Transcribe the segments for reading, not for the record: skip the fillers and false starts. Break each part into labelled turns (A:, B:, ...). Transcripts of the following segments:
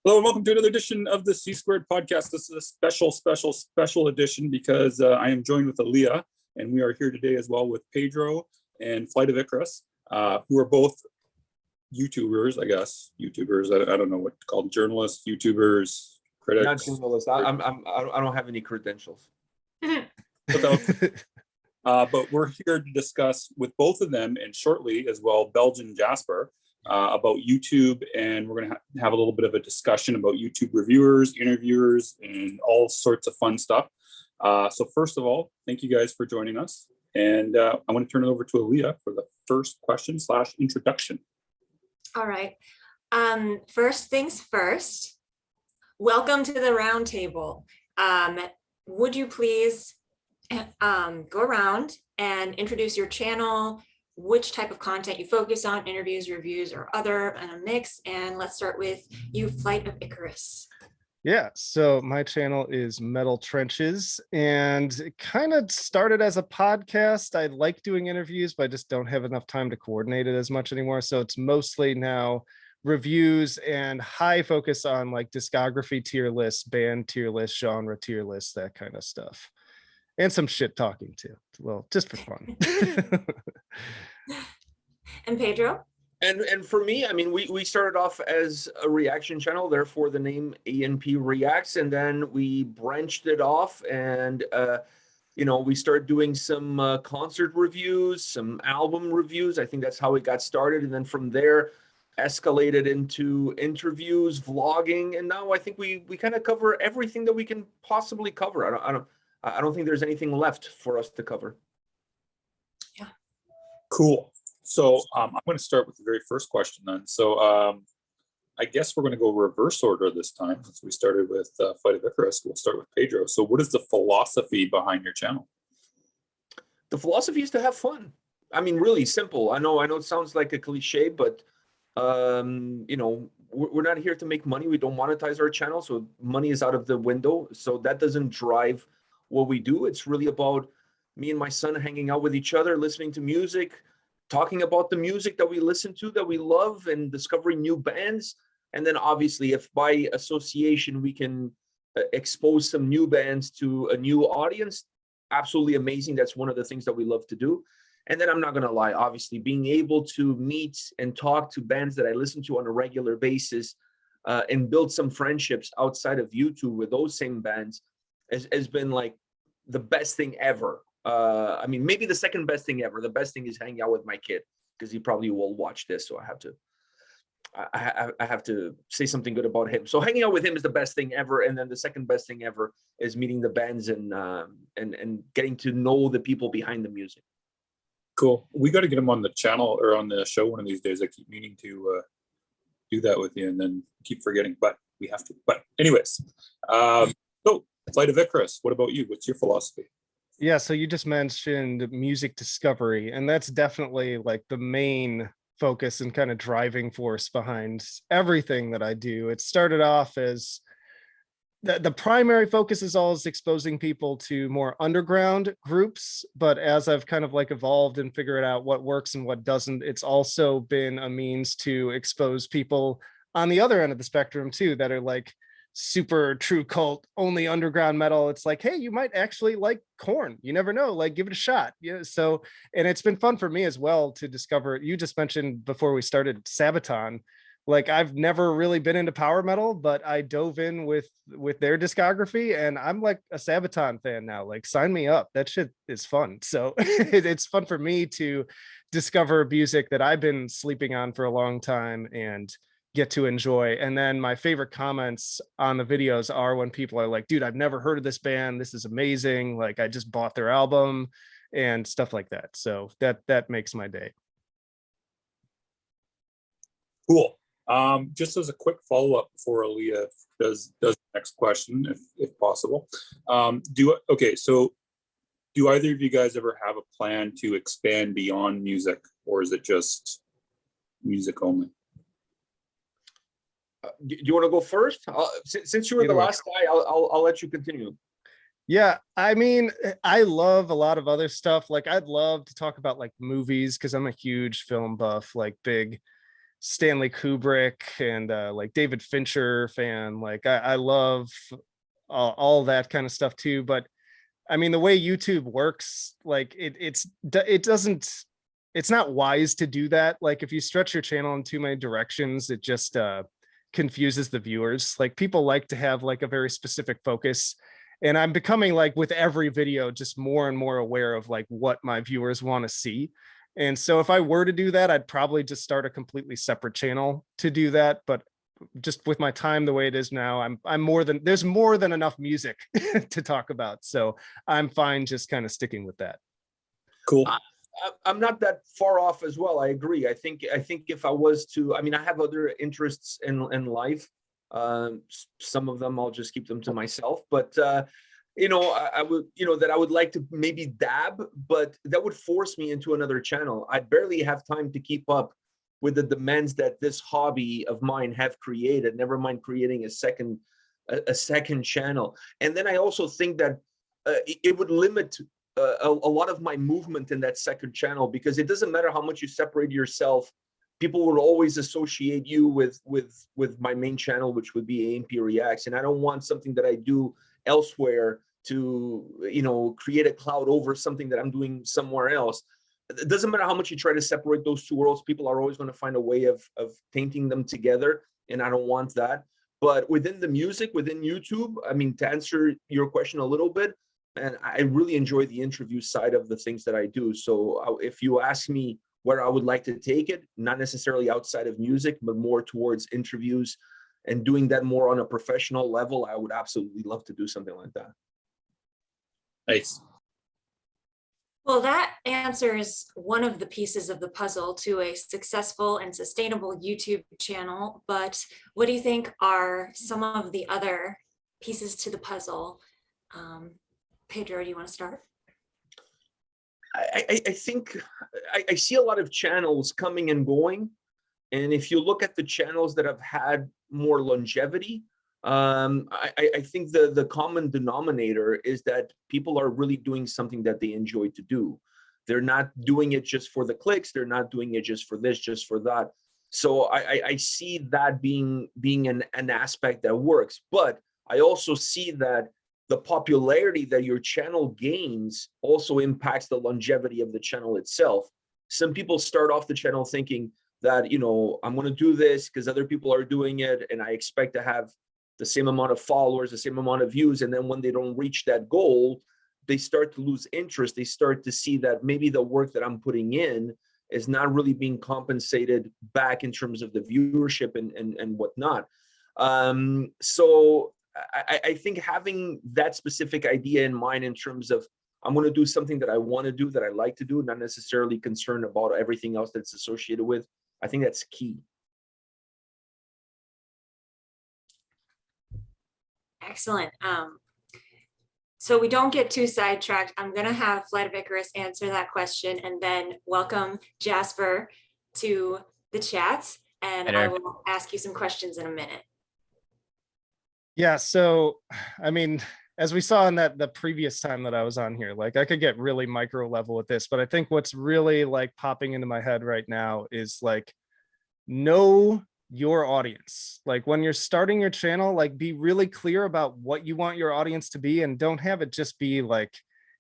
A: Hello and welcome to another edition of the C Squared podcast. This is a special edition because I am joined with Aaliyah, and we are here today as well with Pedro and Flight of Icarus, who are both YouTubers, I guess. YouTubers, I don't know what to call them, journalists, YouTubers, critics.
B: Not journalists. I don't have any credentials.
A: But we're here to discuss with both of them, and shortly as well, Belgian Jasper, about YouTube, and we're going to have a little bit of a discussion about YouTube reviewers, interviewers, and all sorts of fun stuff. So first of all, thank you guys for joining us, and I want to turn it over to Aaliyah for the first question / introduction.
C: All right. First things first, welcome to the Roundtable. Would you please go around and introduce your channel, which type of content you focus on, interviews, reviews, or other, and a mix. And let's start with you, Flight of Icarus.
D: Yeah, so my channel is Metal Trenches, and it kind of started as a podcast. I like doing interviews, but I just don't have enough time to coordinate it as much anymore. So it's mostly now reviews and high focus on like discography tier lists, band tier lists, genre tier lists, that kind of stuff. And some shit talking too. Well, just for fun.
C: And Pedro?
B: And for me, I mean, we started off as a reaction channel, therefore the name ANP Reacts, and then we branched it off and we started doing some concert reviews, some album reviews. I think that's how it got started, and then from there escalated into interviews, vlogging, and now I think we kind of cover everything that we can possibly cover. I don't think there's anything left for us to cover.
C: Yeah.
A: Cool. So I'm going to start with the very first question then. So I guess we're going to go reverse order this time. Since we started with Flight of Icarus, we'll start with Pedro. So what is the philosophy behind your channel?
B: The philosophy is to have fun. I mean, really simple. I know it sounds like a cliche, but we're not here to make money. We don't monetize our channel, so money is out of the window. So that doesn't drive what we do. It's really about me and my son hanging out with each other, listening to music, talking about the music that we listen to, that we love, and discovering new bands. And then obviously, if by association we can expose some new bands to a new audience, absolutely amazing. That's one of the things that we love to do. And then I'm not going to lie, obviously, being able to meet and talk to bands that I listen to on a regular basis and build some friendships outside of YouTube with those same bands has been like the best thing ever. I mean, maybe the second best thing ever. The best thing is hanging out with my kid, because he probably will watch this, so I have to say something good about him. So hanging out with him is the best thing ever, and then the second best thing ever is meeting the bands and getting to know the people behind the music.
A: Cool. We got to get him on the channel or on the show one of these days. I keep meaning to do that with you, and then keep forgetting, but we have to. But anyways, so Flight of Icarus, what about you? What's your philosophy?
D: Yeah, so you just mentioned music discovery, and that's definitely like the main focus and kind of driving force behind everything that I do. It started off as the primary focus is always exposing people to more underground groups, but as I've kind of like evolved and figured out what works and what doesn't, it's also been a means to expose people on the other end of the spectrum too, that are like super true cult, only underground metal. It's like, hey, you might actually like Korn. You never know, like give it a shot. Yeah. So, and it's been fun for me as well to discover. You just mentioned before we started Sabaton. Like I've never really been into power metal, but I dove in with their discography, and I'm like a Sabaton fan now. Like sign me up. That shit is fun. So it's fun for me to discover music that I've been sleeping on for a long time and get to enjoy. And then my favorite comments on the videos are when people are like, dude, I've never heard of this band. This is amazing. Like I just bought their album and stuff like that. So that makes my day.
A: Cool. Just as a quick follow-up before Aaliyah does the next question, if possible. Do either of you guys ever have a plan to expand beyond music, or is it just music only?
B: Do you want to go first? Since you were the last guy, I'll let you continue.
D: Yeah, I mean, I love a lot of other stuff. Like I'd love to talk about like movies, because I'm a huge film buff, like big Stanley Kubrick and like David Fincher fan. Like I love all that kind of stuff too. But I mean, the way YouTube works, like it's not wise to do that. Like if you stretch your channel in too many directions, it just confuses the viewers. Like people like to have like a very specific focus. And I'm becoming, like with every video, just more and more aware of like what my viewers want to see. And so if I were to do that, I'd probably just start a completely separate channel to do that. But just with my time the way it is now, there's more than enough music to talk about. So I'm fine just kind of sticking with that.
A: Cool.
B: I'm not that far off as well. I agree. I think if I was to, I mean, I have other interests in life. Some of them I'll just keep them to myself, but you know, I would, you know, that I would like to maybe dab, but that would force me into another channel. I barely have time to keep up with the demands that this hobby of mine have created, never mind creating a second channel. And then I also think that it would limit a lot of my movement in that second channel, because it doesn't matter how much you separate yourself, people will always associate you with my main channel, which would be AMP Reacts. And I don't want something that I do elsewhere to, you know, create a cloud over something that I'm doing somewhere else. It doesn't matter how much you try to separate those two worlds, people are always going to find a way of painting them together, and I don't want that. But within the music, within YouTube, I mean, to answer your question a little bit, and I really enjoy the interview side of the things that I do. So if you ask me where I would like to take it, not necessarily outside of music, but more towards interviews and doing that more on a professional level, I would absolutely love to do something like that.
A: Nice.
C: Well, that answers one of the pieces of the puzzle to a successful and sustainable YouTube channel. But what do you think are some of the other pieces to the puzzle? Pedro, do you want to start?
B: I think I see a lot of channels coming and going. And if you look at the channels that have had more longevity, I think the common denominator is that people are really doing something that they enjoy to do. They're not doing it just for the clicks. They're not doing it just for this, just for that. So I see that being an aspect that works. But I also see that the popularity that your channel gains also impacts the longevity of the channel itself. Some people start off the channel thinking that, you know, I'm going to do this because other people are doing it, and I expect to have the same amount of followers, the same amount of views. And then when they don't reach that goal, they start to lose interest. They start to see that maybe the work that I'm putting in is not really being compensated back in terms of the viewership and whatnot. So I think having that specific idea in mind in terms of I'm going to do something that I want to do, that I like to do, not necessarily concerned about everything else that's associated with, I think that's key.
C: Excellent. So we don't get too sidetracked. I'm going to have Flight of Icarus answer that question, and then welcome Jasper to the chat. And I will ask you some questions in a minute.
D: Yeah, so I mean, as we saw in the previous time that I was on here, like I could get really micro level with this, but I think what's really like popping into my head right now is like, know your audience. Like when you're starting your channel, like be really clear about what you want your audience to be, and don't have it just be like,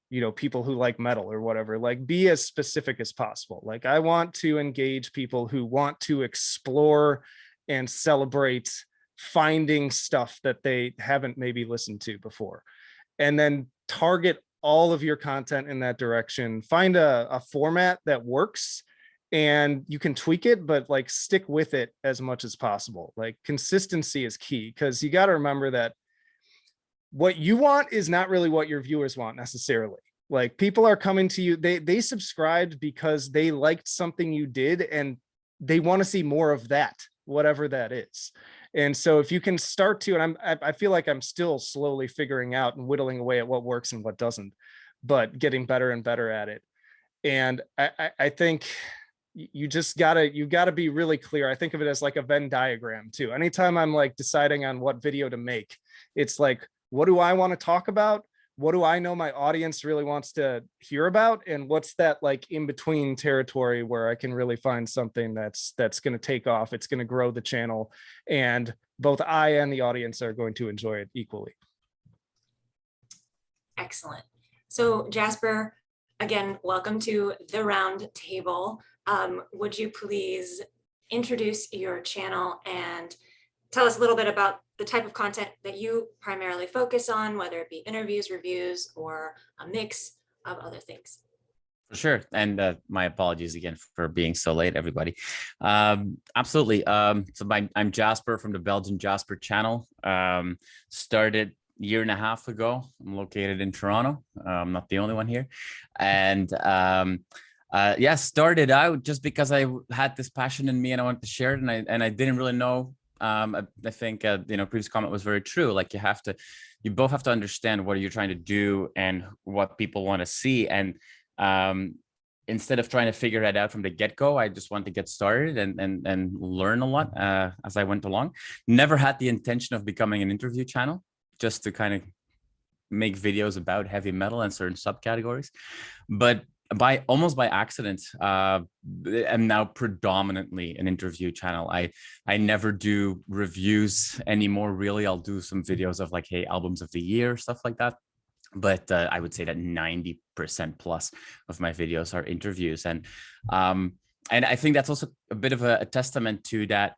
D: you know, people who like metal or whatever. Like be as specific as possible. Like I want to engage people who want to explore and celebrate finding stuff that they haven't maybe listened to before, and then target all of your content in that direction. Find a format that works, and you can tweak it, but like stick with it as much as possible. Like consistency is key, because you got to remember that what you want is not really what your viewers want necessarily. Like people are coming to you, they subscribed because they liked something you did, and they want to see more of that, whatever that is. And so if you can start to, and I feel like I'm still slowly figuring out and whittling away at what works and what doesn't, but getting better and better at it. And I think you gotta be really clear. I think of it as like a Venn diagram too. Anytime I'm like deciding on what video to make, it's like, what do I want to talk about? what do I know my audience really wants to hear about, and what's that like in between territory where I can really find something that's going to take off, it's going to grow the channel, and both I and the audience are going to enjoy it equally.
C: Excellent. So Jasper, again, welcome to the round table. Would you please introduce your channel and tell us a little bit about the type of content that you primarily focus on, whether it be interviews, reviews, or a mix of other things?
E: For sure. And my apologies again for being so late, everybody. Absolutely. So I'm Jasper from the Belgian Jasper channel. Started a year and a half ago. I'm located in Toronto. I'm not the only one here. And yeah, started out just because I had this passion in me and I wanted to share it. And I didn't really know. I think, previous comment was very true. Like you both have to understand what you're trying to do and what people want to see. And instead of trying to figure that out from the get-go, I just wanted to get started and learn a lot as I went along. Never had the intention of becoming an interview channel, just to kind of make videos about heavy metal and certain subcategories. But almost by accident, I'm now predominantly an interview channel. I never do reviews anymore, really. I'll do some videos of like, hey, albums of the year, stuff like that. But I would say that 90% plus of my videos are interviews. And I think that's also a bit of a testament to that.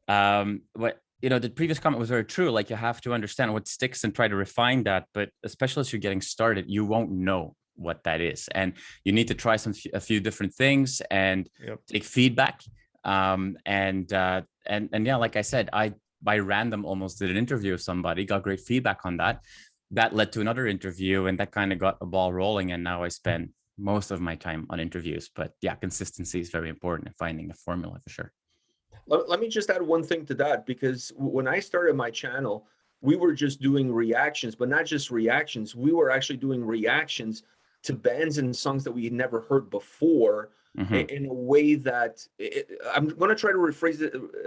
E: The previous comment was very true. Like, you have to understand what sticks and try to refine that. But especially as you're getting started, you won't know what that is, and you need to try a few different things and take feedback. And yeah, like I said, I by random almost did an interview with somebody, got great feedback on that. That led to another interview, and that kind of got a ball rolling. And now I spend most of my time on interviews. But yeah, consistency is very important in finding a formula for sure.
B: Let me just add one thing to that, because when I started my channel, we were just doing reactions, but not just reactions. We were actually doing reactions to bands and songs that we had never heard before, in a way that I'm going to try to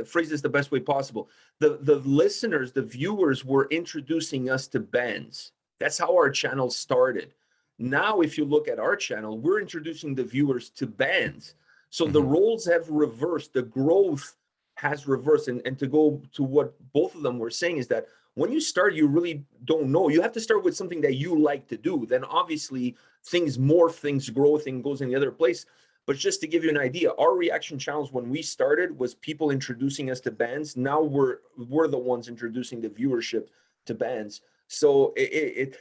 B: phrase this the best way possible. The listeners, the viewers were introducing us to bands. That's how our channel started. Now, if you look at our channel, we're introducing the viewers to bands. So the roles have reversed, the growth has reversed. And to go to what both of them were saying is that when you start, you really don't know. You have to start with something that you like to do. Then obviously things morph, things grow, things goes in the other place. But just to give you an idea, our reaction channels when we started was people introducing us to bands. Now we're the ones introducing the viewership to bands. So it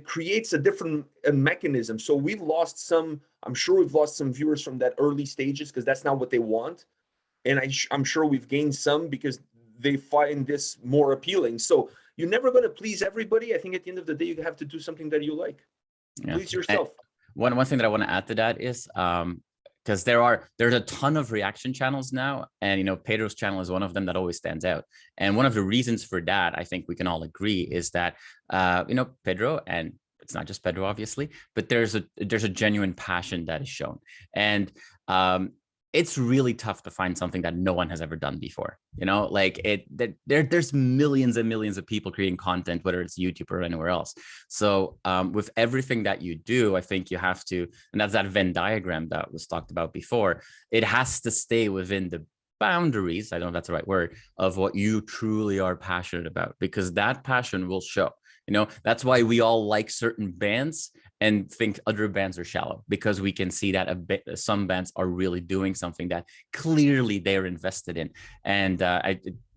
B: creates a different mechanism. So we've lost some, I'm sure we've lost some viewers from that early stages because that's not what they want. And I'm sure we've gained some because they find this more appealing. So you're never going to please everybody. I think at the end of the day, you have to do something that you like. Yeah. Please yourself.
E: And one thing that I want to add to that is, because there's a ton of reaction channels now, and Pedro's channel is one of them that always stands out. And one of the reasons for that, I think we can all agree, is that Pedro, and it's not just Pedro obviously, but there's a genuine passion that is shown. And it's really tough to find something that no one has ever done before. There's millions and millions of people creating content, whether it's YouTube or anywhere else. So with everything that you do, I think you have to, and that's that Venn diagram that was talked about before, it has to stay within the boundaries, I don't know if that's the right word, of what you truly are passionate about, because that passion will show. That's why we all like certain bands and think other bands are shallow, because we can see that some bands are really doing something that clearly they're invested in. And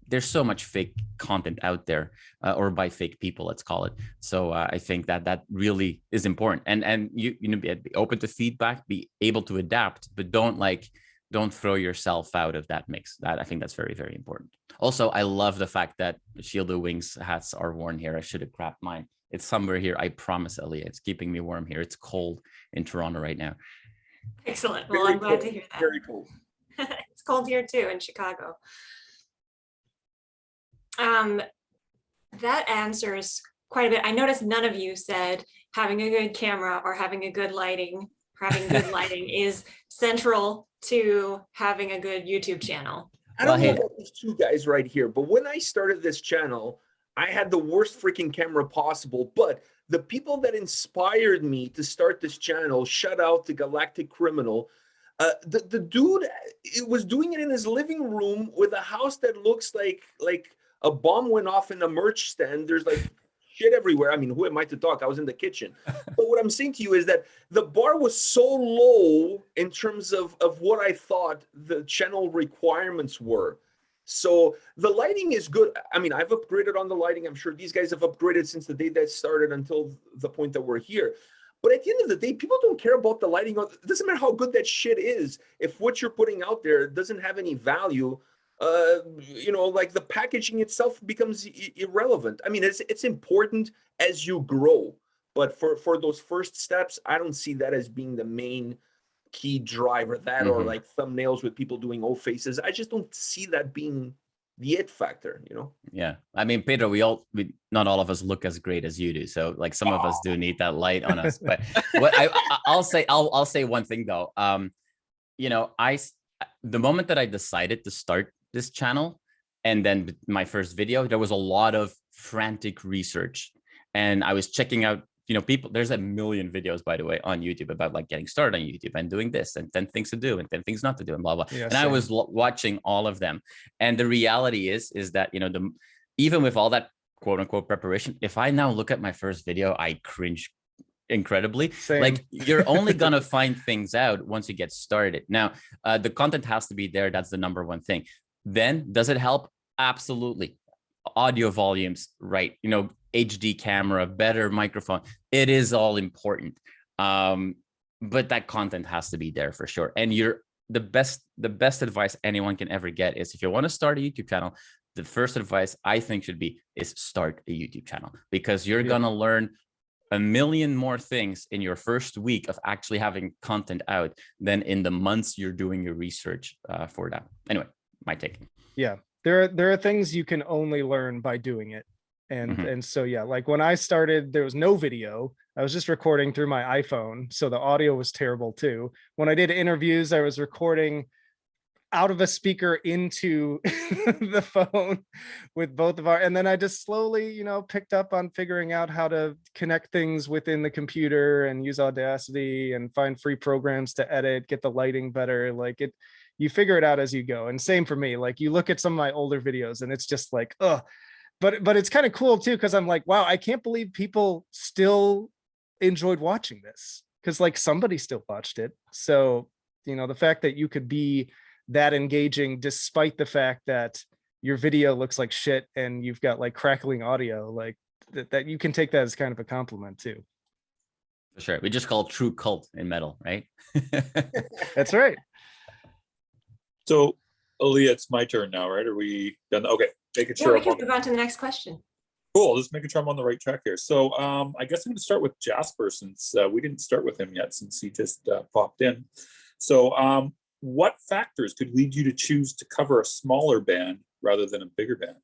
E: there's so much fake content out there, or by fake people, let's call it. So I think that really is important. And you be open to feedback, be able to adapt, but don't throw yourself out of that mix. That I think that's very, very important. Also, I love the fact that Shield of Wings hats are worn here. I should have grabbed mine. It's somewhere here. I promise, Elia. It's keeping me warm here. It's cold in Toronto right now.
C: Excellent. Well, I'm glad to hear that.
B: Very cool.
C: It's cold here too in Chicago. That answers quite a bit. I noticed none of you said having a good camera or having good lighting is central to having a good YouTube channel.
B: I don't know about these two guys right here, but when I started this channel, I had the worst freaking camera possible, but the people that inspired me to start this channel, shout out to Galactic Criminal. The dude was doing it in his living room with a house that looks like a bomb went off in a merch stand. There's like shit everywhere. I mean, who am I to talk? I was in the kitchen. But what I'm saying to you is that the bar was so low in terms of what I thought the channel requirements were. So the lighting is good. I mean, I've upgraded on the lighting. I'm sure these guys have upgraded since the day that started until the point that we're here. But at the end of the day, people don't care about the lighting. It doesn't matter how good that shit is. If what you're putting out there doesn't have any value, like the packaging itself becomes irrelevant. I mean, it's important as you grow. But for those first steps, I don't see that as being the main key driver, that or like thumbnails with people doing O faces. I just don't see that being the it factor,
E: Yeah, I mean, Pedro, not all of us look as great as you do, so like some of us do need that light on us. But what I'll say one thing though. The moment that I decided to start this channel, and then my first video, there was a lot of frantic research, and I was checking out people. There's a million videos, by the way, on YouTube about like getting started on YouTube and doing this and 10 things to do and 10 things not to do and blah blah.
D: Yeah,
E: and I was watching all of them, and the reality is that even with all that quote unquote preparation, if I now look at my first video, I cringe incredibly.
D: Same.
E: Like, you're only gonna find things out once you get started. Now, the content has to be there. That's the number one thing. Then, does it help? Absolutely. Audio volumes, right? HD camera, better microphone. It is all important. But that content has to be there for sure. And the best advice anyone can ever get is, if you want to start a YouTube channel, the first advice I think should be is start a YouTube channel, because you're going to learn a million more things in your first week of actually having content out than in the months you're doing your research for that. Anyway, my take.
D: Yeah, there are things you can only learn by doing it. And so, yeah, like when I started, there was no video. I was just recording through my iPhone. So the audio was terrible too. When I did interviews, I was recording out of a speaker into the phone with both of and then I just slowly, picked up on figuring out how to connect things within the computer and use Audacity and find free programs to edit, get the lighting better. Like you figure it out as you go. And same for me. Like, you look at some of my older videos and it's just like, ugh. But it's kind of cool too, because I'm like, wow, I can't believe people still enjoyed watching this, because like somebody still watched it. So, the fact that you could be that engaging despite the fact that your video looks like shit and you've got like crackling audio, like that you can take that as kind of a compliment too.
E: For sure. We just call it true cult in metal, right?
D: That's right.
A: So, Aaliyah, it's my turn now, right? Are we done? Okay. Making
C: Yeah,
A: sure
C: we can move on to the next question.
A: Cool. Just making sure I'm on the right track here. So I guess I'm going to start with Jasper, since we didn't start with him yet, since he just popped in. So what factors could lead you to choose to cover a smaller band rather than a bigger band?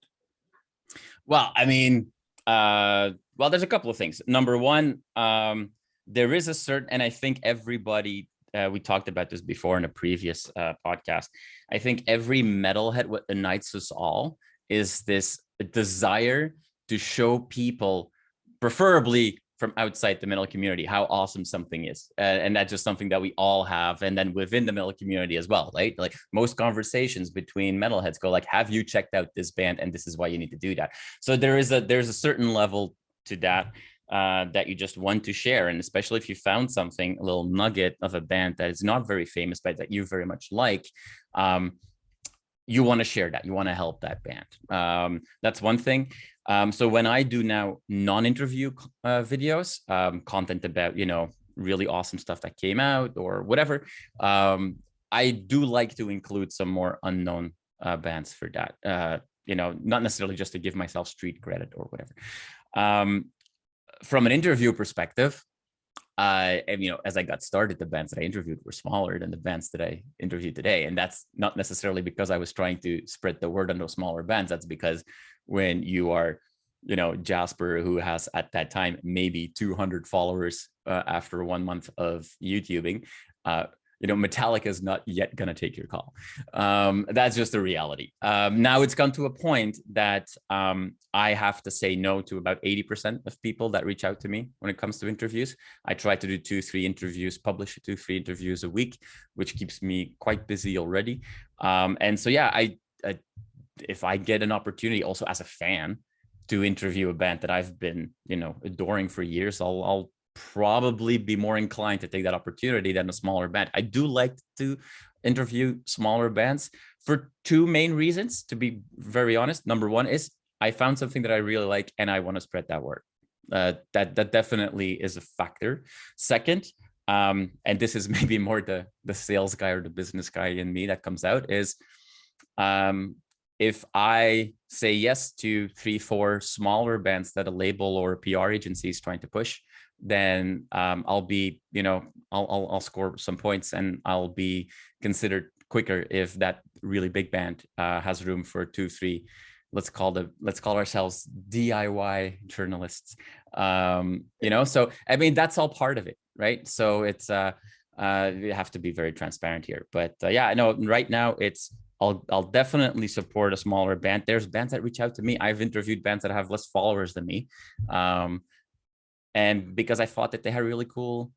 E: Well, I mean, there's a couple of things. Number one, there is a certain, and I think everybody, we talked about this before in a previous podcast. I think every metalhead, what unites us all is this desire to show people, preferably from outside the metal community, how awesome something is. And that's just something that we all have. And then within the metal community as well, right? Like, most conversations between metalheads go like, have you checked out this band? And this is why you need to do that. So there's a certain level to that that you just want to share. And especially if you found something, a little nugget of a band that is not very famous, but that you very much like, you want to share that. You want to help that band. That's one thing. So when I do now non-interview videos, content about, really awesome stuff that came out or whatever, I do like to include some more unknown bands for that. Not necessarily just to give myself street credit or whatever. From an interview perspective, as I got started, the bands that I interviewed were smaller than the bands that I interviewed today. And that's not necessarily because I was trying to spread the word on those smaller bands. That's because when you are, Jasper, who has at that time maybe 200 followers after 1 month of YouTubing, Metallica is not yet going to take your call. That's just the reality. Now it's come to a point that I have to say no to about 80% of people that reach out to me when it comes to interviews. I try to do 2-3 interviews, publish 2-3 interviews a week, which keeps me quite busy already. And so, yeah, if I get an opportunity also as a fan to interview a band that I've been, adoring for years, I'll probably be more inclined to take that opportunity than a smaller band. I do like to interview smaller bands for 2 main reasons, to be very honest. Number one is I found something that I really like and I want to spread that word. That definitely is a factor. Second, and this is maybe more the sales guy or the business guy in me that comes out, is if I say yes to 3-4 smaller bands that a label or a PR agency is trying to push, then I'll be, I'll score some points and I'll be considered quicker if that really big band has room for 2-3. Let's call ourselves DIY journalists. So I mean that's all part of it, right? So it's we have to be very transparent here. But yeah, I know right now I'll definitely support a smaller band. There's bands that reach out to me. I've interviewed bands that have less followers than me. And because I thought that they had really cool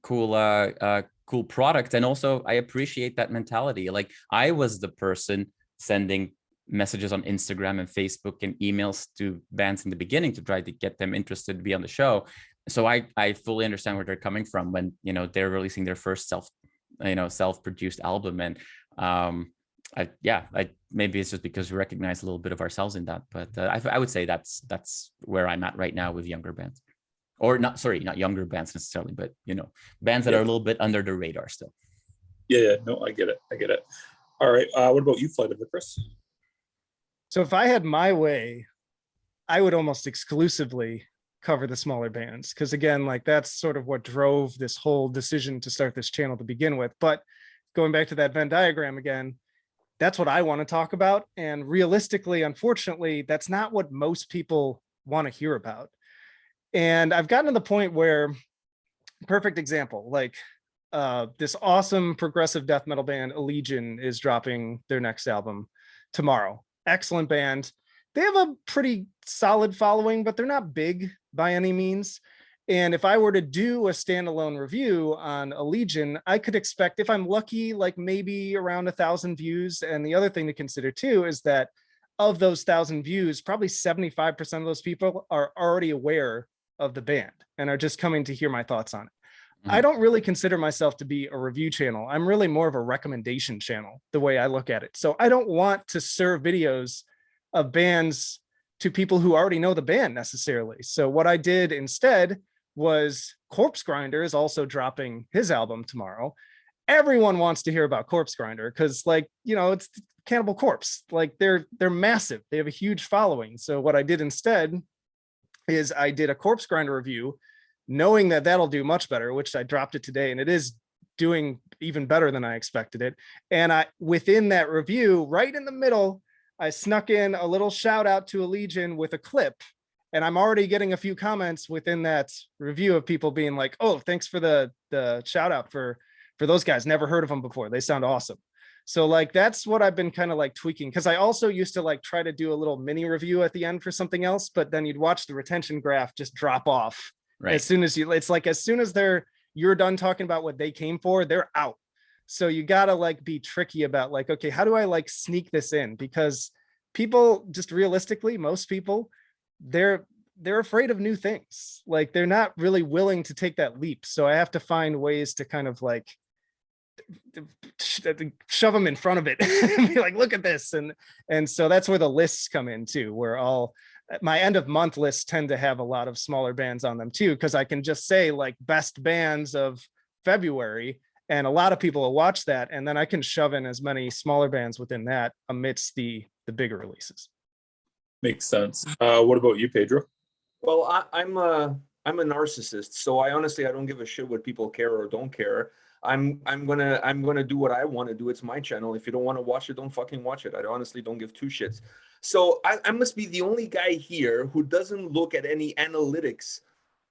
E: product. And also I appreciate that mentality. Like I was the person sending messages on Instagram and Facebook and emails to bands in the beginning to try to get them interested to be on the show. So I fully understand where they're coming from when, they're releasing their first self-produced album. And maybe it's just because we recognize a little bit of ourselves in that, but I would say that's where I'm at right now with younger bands. Or not younger bands necessarily, but bands that are a little bit under the radar still.
A: Yeah, no, I get it. All right, what about you, Flight of Icarus?
D: So if I had my way, I would almost exclusively cover the smaller bands, because again, like that's sort of what drove this whole decision to start this channel to begin with. But going back to that Venn diagram again, that's what I want to talk about. And realistically, unfortunately, that's not what most people want to hear about. And I've gotten to the point where, perfect example, like this awesome progressive death metal band Allegion is dropping their next album tomorrow. Excellent band. They have a pretty solid following, but they're not big by any means. And if I were to do a standalone review on Allegion, I could expect, if I'm lucky, like maybe around 1,000 views. And the other thing to consider too is that of those 1,000 views, probably 75% of those people are already aware of the band and are just coming to hear my thoughts on it. Mm-hmm. I don't really consider myself to be a review channel. I'm really more of a recommendation channel, the way I look at it. So I don't want to serve videos of bands to people who already know the band necessarily. So what I did instead was Corpse Grinder is also dropping his album tomorrow. Everyone wants to hear about Corpse Grinder because, like, it's Cannibal Corpse. Like they're massive. They have a huge following. So what I did instead is I did a Corpse Grinder review, knowing that that'll do much better, which I dropped it today, and it is doing even better than I expected it. And within that review, right in the middle, I snuck in a little shout out to Allegion with a clip. And I'm already getting a few comments within that review of people being like, oh, thanks for the shout out for those guys. Never heard of them before. They sound awesome. So like, that's what I've been kind of like tweaking. Cause I also used to like try to do a little mini review at the end for something else, but then you'd watch the retention graph just drop off. Right. As soon as you're done talking about what they came for, they're out. So you gotta like be tricky about like, okay, how do I like sneak this in? Because people, just realistically, most people, they're afraid of new things. Like they're not really willing to take that leap. So I have to find ways to kind of like shove them in front of it and be like, look at this. And so that's where the lists come in too, where my end of month lists tend to have a lot of smaller bands on them too, because I can just say like best bands of February, and a lot of people will watch that, and then I can shove in as many smaller bands within that amidst the bigger releases.
A: Makes sense. What about you, Pedro?
B: Well, I'm a narcissist, so I don't give a shit what people care or don't care. I'm gonna do what I want to do. It's my channel. If you don't want to watch it, don't fucking watch it. I honestly don't give two shits. So I must be the only guy here who doesn't look at any analytics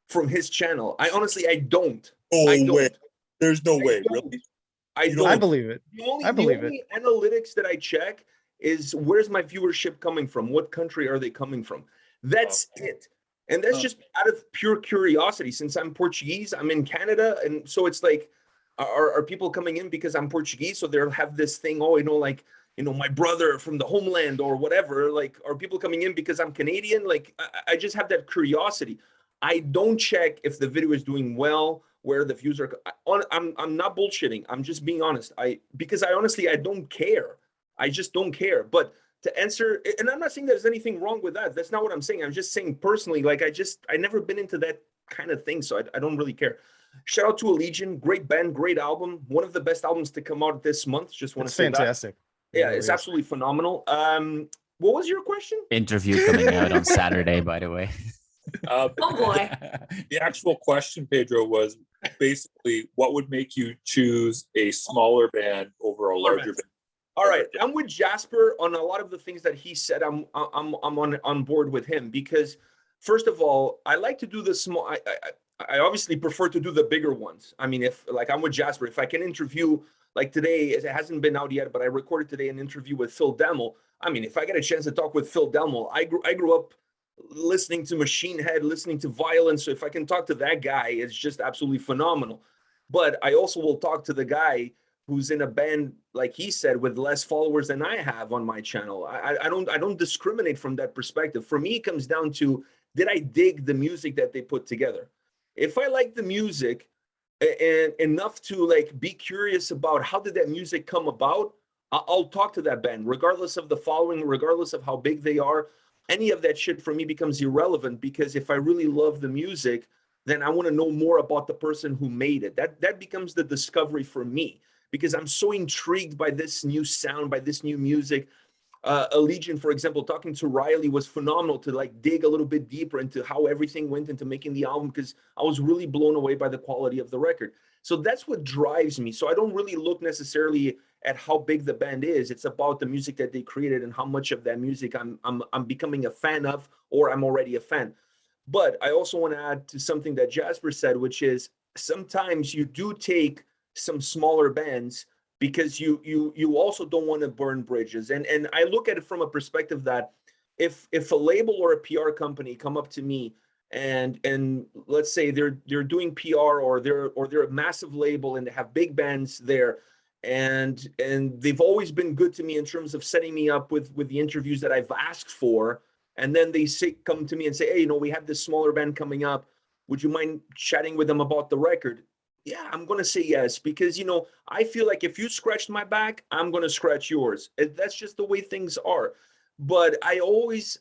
B: from his channel. I don't.
A: Oh, wait. There's no way, really?
D: I believe it. I believe
B: the only analytics that I check is where's my viewership coming from? What country are they coming from? That's it. And that's just out of pure curiosity. Since I'm Portuguese, I'm in Canada. And so it's like, are people coming in because I'm Portuguese? So they'll have this thing, oh, my brother from the homeland or whatever. Like, are people coming in because I'm Canadian? Like, I just have that curiosity. I don't check if the video is doing well, where the views are. I'm not bullshitting. I'm just being honest. Because I honestly, I don't care. I just don't care. But to answer, and I'm not saying there's anything wrong with that. That's not what I'm saying. I'm just saying personally, like I never been into that kind of thing. So I don't really care. Shout out to Allegiant, great band, great album. One of the best albums to come out this month. Just want to say
D: fantastic.
B: That. Yeah, it's absolutely phenomenal. What was your question?
E: Interview coming out on Saturday, by the way.
C: Oh boy.
A: The actual question, Pedro, was basically what would make you choose a smaller band over a larger band?
B: All right, I'm with Jasper on a lot of the things that he said. I'm on board with him because, first of all, I like to do the small. I obviously prefer to do the bigger ones. I mean, if like I'm with Jasper, if I can interview like today, it hasn't been out yet, but I recorded today an interview with Phil Demmel. I mean, if I get a chance to talk with Phil Demmel, I grew up listening to Machine Head, listening to Violence. So if I can talk to that guy, it's just absolutely phenomenal. But I also will talk to the guy who's in a band, like he said, with less followers than I have on my channel. I don't discriminate from that perspective. For me, it comes down to, did I dig the music that they put together? If I like the music and enough to like be curious about how did that music come about, I'll talk to that band, regardless of the following, regardless of how big they are. Any of that shit for me becomes irrelevant, because if I really love the music, then I want to know more about the person who made it. That becomes the discovery for me, because I'm so intrigued by this new sound, by this new music. Allegiant, for example, talking to Riley was phenomenal to like dig a little bit deeper into how everything went into making the album, because I was really blown away by the quality of the record. So that's what drives me. So I don't really look necessarily at how big the band is. It's about the music that they created and how much of that music I'm becoming a fan of, or I'm already a fan. But I also want to add to something that Jasper said, which is sometimes you do take some smaller bands because you also don't want to burn bridges. And I look at it from a perspective that if a label or a PR company come up to me and let's say they're doing PR, or they're a massive label and they have big bands there, and they've always been good to me in terms of setting me up with the interviews that I've asked for, and then they come to me and say, hey, we have this smaller band coming up, would you mind chatting with them about the record? Yeah, I'm going to say yes, because, I feel like if you scratched my back, I'm going to scratch yours. That's just the way things are. But I always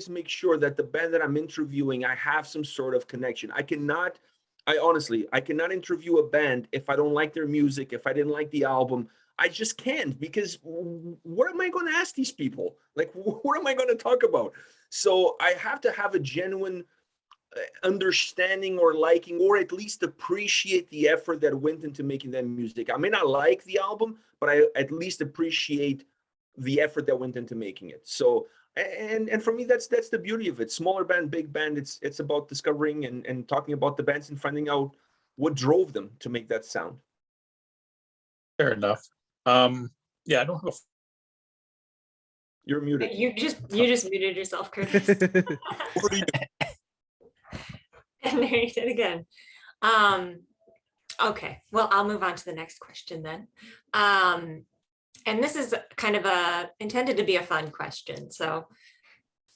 B: make sure that the band that I'm interviewing, I have some sort of connection. I cannot interview a band if I don't like their music, if I didn't like the album. I just can't, because what am I going to ask these people? Like, what am I going to talk about? So I have to have a genuine understanding or liking, or at least appreciate the effort that went into making that music. I may not like the album, but I at least appreciate the effort that went into making it. So and for me, that's the beauty of it. Smaller band, big band, it's about discovering and talking about the bands and finding out what drove them to make that sound.
A: Fair enough. Yeah, I don't have a.
B: You're muted.
C: You just muted yourself, Curtis. And there you did again. Okay, well, I'll move on to the next question then. And this is kind of intended to be a fun question. So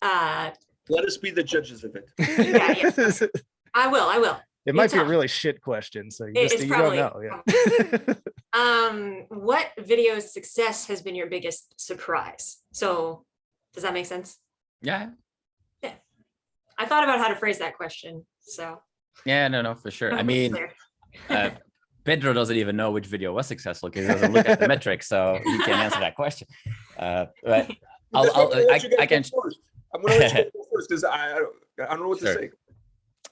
B: let us be the judges of it.
C: Yeah. I will.
D: It might be a really shit question, so you don't know. Yeah.
C: What video's success has been your biggest surprise? So does that make sense?
E: Yeah.
C: Yeah. I thought about how to phrase that question. So
E: yeah, no, for sure. I mean, Pedro doesn't even know which video was successful because he doesn't look at the metrics, so he can't answer that question. But I can.
B: I'm going to let you go first because I don't know what to say.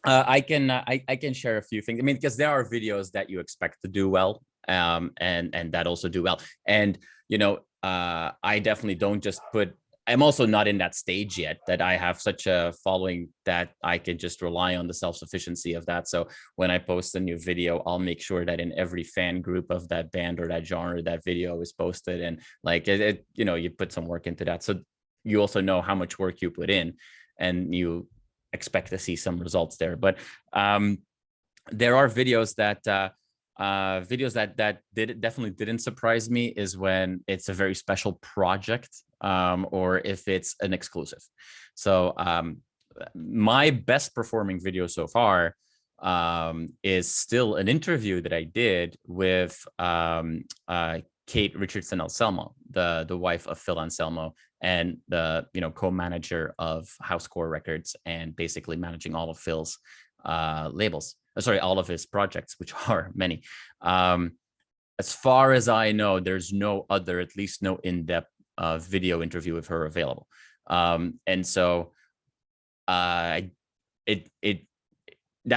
E: I can share a few things. I mean, because there are videos that you expect to do well, and that also do well. And I definitely don't just put I'm also not in that stage yet that I have such a following that I can just rely on the self-sufficiency of that. So when I post a new video, I'll make sure that in every fan group of that band or that genre, that video is posted, and like you know, you put some work into that. So you also know how much work you put in, and you expect to see some results there. But there are videos that definitely didn't surprise me is when it's a very special project, or if it's an exclusive. So my best performing video so far is still an interview that I did with Kate Richardson Anselmo, the wife of Phil Anselmo, and the co-manager of Housecore Records, and basically managing all of Phil's labels. Sorry, all of his projects, which are many. As far as I know, there's no other, at least no in-depth video interview with her available. And so that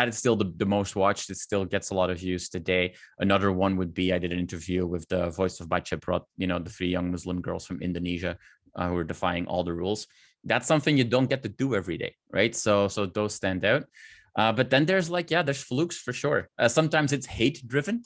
E: is still the most watched. It still gets a lot of views today. Another one would be, I did an interview with the voice of Baca Prot, the 3 young Muslim girls from Indonesia who are defying all the rules. That's something you don't get to do every day, right? So those stand out. But then there's there's flukes for sure. Sometimes it's hate driven.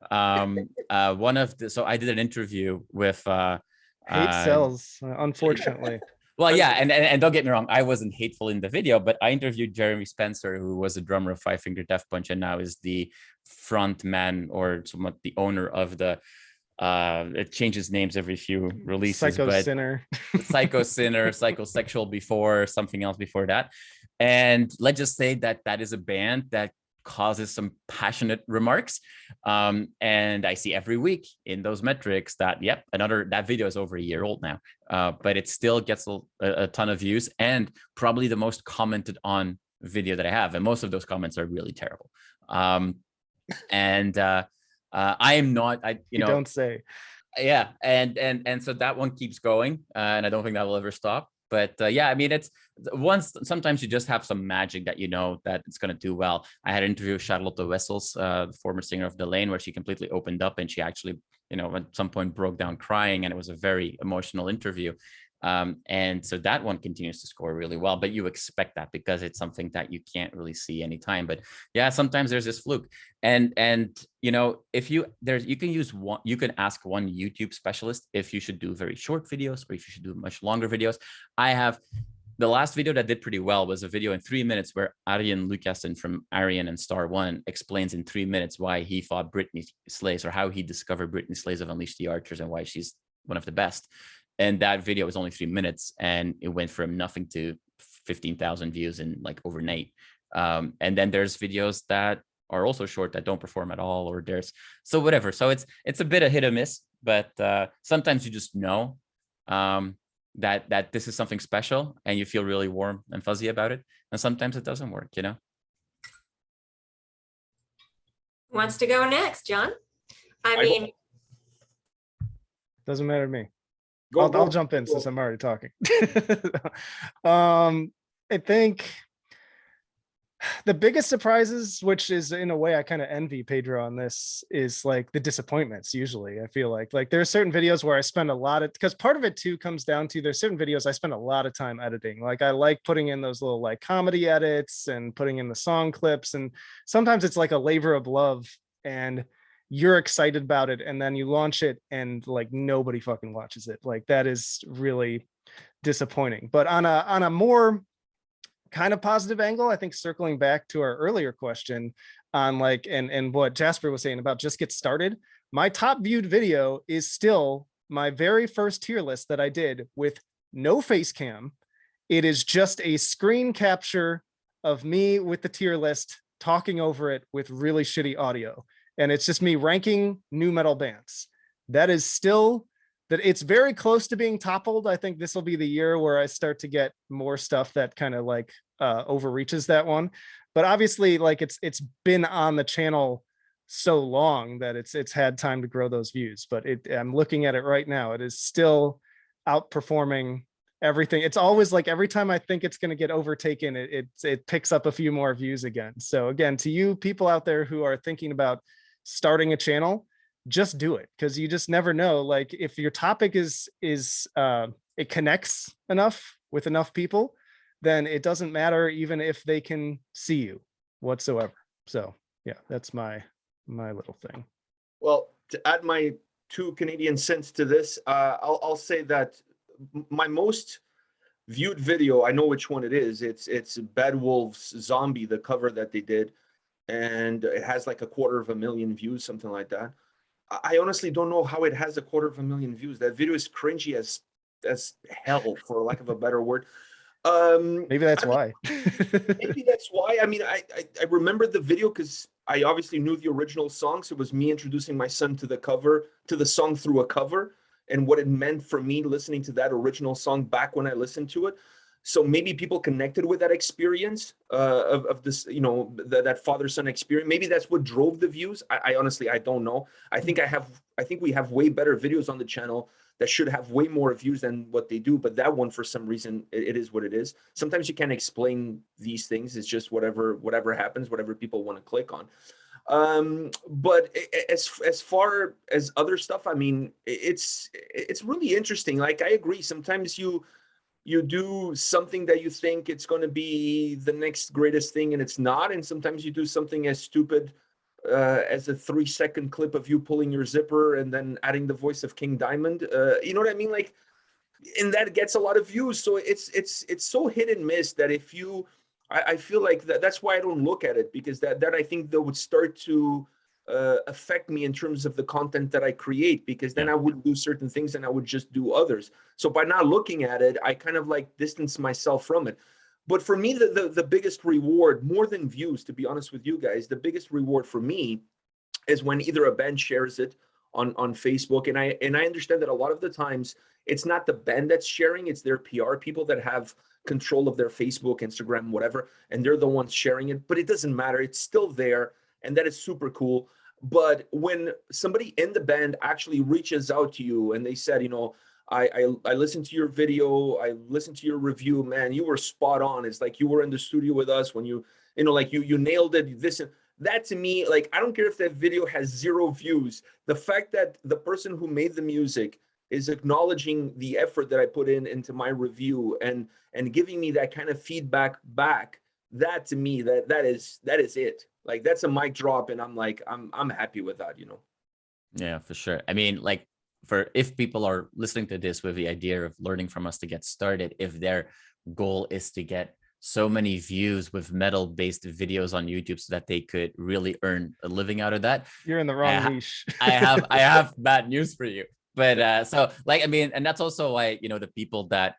E: So I did an interview with
D: hate sells, unfortunately.
E: Well, yeah, and don't get me wrong, I wasn't hateful in the video, but I interviewed Jeremy Spencer, who was a drummer of Five Finger Death Punch and now is the front man or somewhat the owner of the it changes names every few releases.
D: Psycho Sinner,
E: Psychosexual before, something else before that. And let's just say that is a band that causes some passionate remarks. And I see every week in those metrics that, that video is over a year old now, but it still gets a ton of views, and probably the most commented on video that I have. And most of those comments are really terrible. I am not, you
D: don't say.
E: Yeah. And so that one keeps going, and I don't think that will ever stop. But I mean, sometimes you just have some magic that that it's going to do well. I had an interview with Charlotte Wessels, the former singer of Delaine, where she completely opened up, and she actually, at some point broke down crying, and it was a very emotional interview. And so that one continues to score really well, but you expect that because it's something that you can't really see anytime. But sometimes there's this fluke, and if you can ask one YouTube specialist if you should do very short videos or if you should do much longer videos. The last video that did pretty well was a video in 3 minutes where Arjen Lucassen from Arjen and Star One explains in 3 minutes why he thought Britney Slays, or how he discovered Britney Slays of Unleash the Archers, and why she's one of the best. And that video was only 3 minutes, and it went from nothing to 15,000 views in overnight. And then there's videos that are also short that don't perform at all, or so whatever. So it's a bit of hit or miss, but sometimes you just know that this is something special, and you feel really warm and fuzzy about it. And sometimes it doesn't work,
C: Who wants to go next, John?
D: Doesn't matter to me. I'll jump in since I'm already talking. I think the biggest surprises, which is in a way I kind of envy Pedro on this, is the disappointments. Usually I feel like there are certain videos where I spend a lot of, because part of it too comes down to there's certain videos I spend a lot of time editing. I like putting in those little comedy edits and putting in the song clips, and sometimes it's a labor of love, and you're excited about it, and then you launch it and nobody fucking watches it. That is really disappointing. But on a more kind of positive angle, I think, circling back to our earlier question on and what Jasper was saying about just get started, my top viewed video is still my very first tier list that I did with no face cam. It is just a screen capture of me with the tier list talking over it with really shitty audio. And it's just me ranking new metal bands. That is still, that it's very close to being toppled. I think this will be the year where I start to get more stuff that kind of overreaches that one. But obviously it's been on the channel so long that it's had time to grow those views. But I'm looking at it right now. It is still outperforming everything. It's always every time I think it's going to get overtaken, it picks up a few more views again. So again, to you people out there who are thinking about starting a channel, just do it, because you just never know. If your topic is it connects enough with enough people, then it doesn't matter even if they can see you whatsoever. So yeah, that's my little thing.
B: Well, to add my 2 Canadian cents to this, I'll say that my most viewed video, I know which one it is. It's Bad Wolves Zombie, the cover that they did, and it has like 250,000 views, something like that. I honestly don't know how it has 250,000 views. That video is cringy as hell, for lack of a better word.
D: Maybe that's why.
B: Maybe that's why. I mean, I remember the video because I obviously knew the original song. So it was me introducing my son to the song through a cover, and what it meant for me listening to that original song back when I listened to it. So maybe people connected with that experience of this, that father-son experience. Maybe that's what drove the views. I honestly, I don't know. I think we have way better videos on the channel that should have way more views than what they do. But that one, for some reason, it is what it is. Sometimes you can't explain these things. It's just whatever happens, whatever people want to click on. But as far as other stuff, I mean, it's really interesting. Like, I agree. Sometimes you do something that you think it's going to be the next greatest thing, and it's not. And sometimes you do something as stupid as a 3-second clip of you pulling your zipper and then adding the voice of King Diamond. You know what I mean? Like, and that gets a lot of views. So it's so hit and miss that if you, I feel like that's why I don't look at it, because that I think that would start to affect me in terms of the content that I create, because then I would do certain things and I would just do others. So by not looking at it, I kind of like distance myself from it. But for me, the biggest reward, more than views, to be honest with you guys, the biggest reward for me is when either a band shares it on Facebook. And I understand that a lot of the times it's not the band that's sharing, it's their PR people that have control of their Facebook, Instagram, whatever, and they're the ones sharing it. But it doesn't matter. It's still there, and that is super cool. But when somebody in the band actually reaches out to you and they said, I listened to your video, I listened to your review, man, you were spot on. It's like you were in the studio with us when you nailed it. That to me, like, I don't care if that video has 0 views. The fact that the person who made the music is acknowledging the effort that I put into my review and giving me that kind of feedback back, that to me, that is it. Like, that's a mic drop, and I'm like, I'm happy with that,
E: Yeah, for sure. I mean, like, if people are listening to this with the idea of learning from us to get started, if their goal is to get so many views with metal-based videos on YouTube so that they could really earn a living out of that,
D: You're in the wrong niche.
E: I have bad news for you. But so, like, I mean, and that's also why, the people that,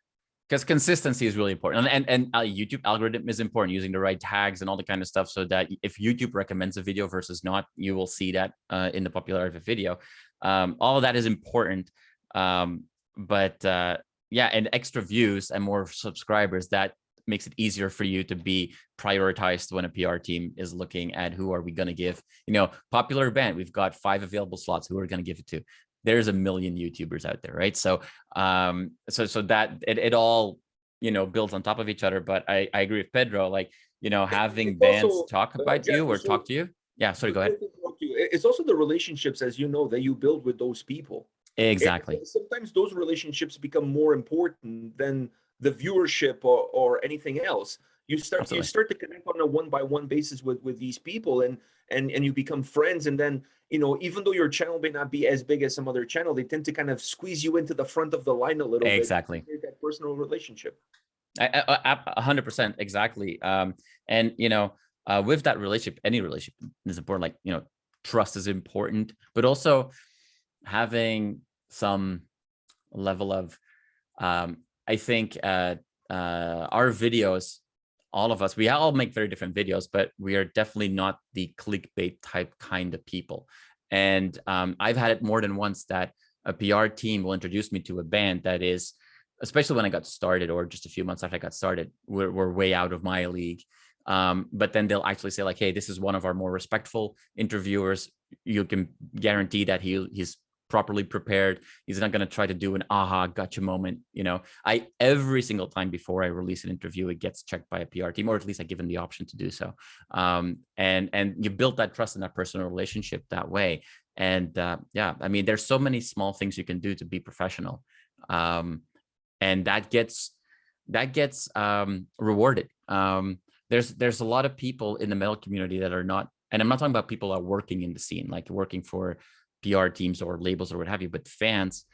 E: because consistency is really important, and YouTube algorithm is important, using the right tags and all the kind of stuff, so that if YouTube recommends a video versus not, you will see that in the popularity of a video. All of that is important. But yeah, and extra views and more subscribers, that makes it easier for you to be prioritized when a PR team is looking at who are we going to give, popular band, we've got 5 available slots, who are going to give it to. There's a million YouTubers out there, right? So so that it all builds on top of each other. But I agree with Pedro, like, having bands also, talk about you or talk to you. Yeah, sorry, go ahead.
B: It's also the relationships, as you know, that you build with those people.
E: Exactly.
B: And sometimes those relationships become more important than the viewership or anything else. You start to connect on a one-by-one basis with these people, and you become friends. And then, even though your channel may not be as big as some other channel, they tend to kind of squeeze you into the front of the line a little bit.
E: Exactly.
B: That personal relationship.
E: 100%. Exactly. And, with that relationship, any relationship is important. Like, trust is important, but also having some level of, I think, our videos, all of us, we all make very different videos, but we are definitely not the clickbait type kind of people. And I've had it more than once that a PR team will introduce me to a band that is, especially when I got started, or just a few months after I got started, we're way out of my league. But then they'll actually say, like, hey, this is one of our more respectful interviewers. You can guarantee that he's properly prepared. He's not going to try to do an aha gotcha moment. Every single time before I release an interview, it gets checked by a PR team, or at least I give them the option to do so. And you build that trust in that personal relationship that way. And yeah, I mean, there's so many small things you can do to be professional. and that gets rewarded. There's a lot of people in the metal community that are not, and I'm not talking about people that are working in the scene, like working for PR teams or labels or what have you, but fans.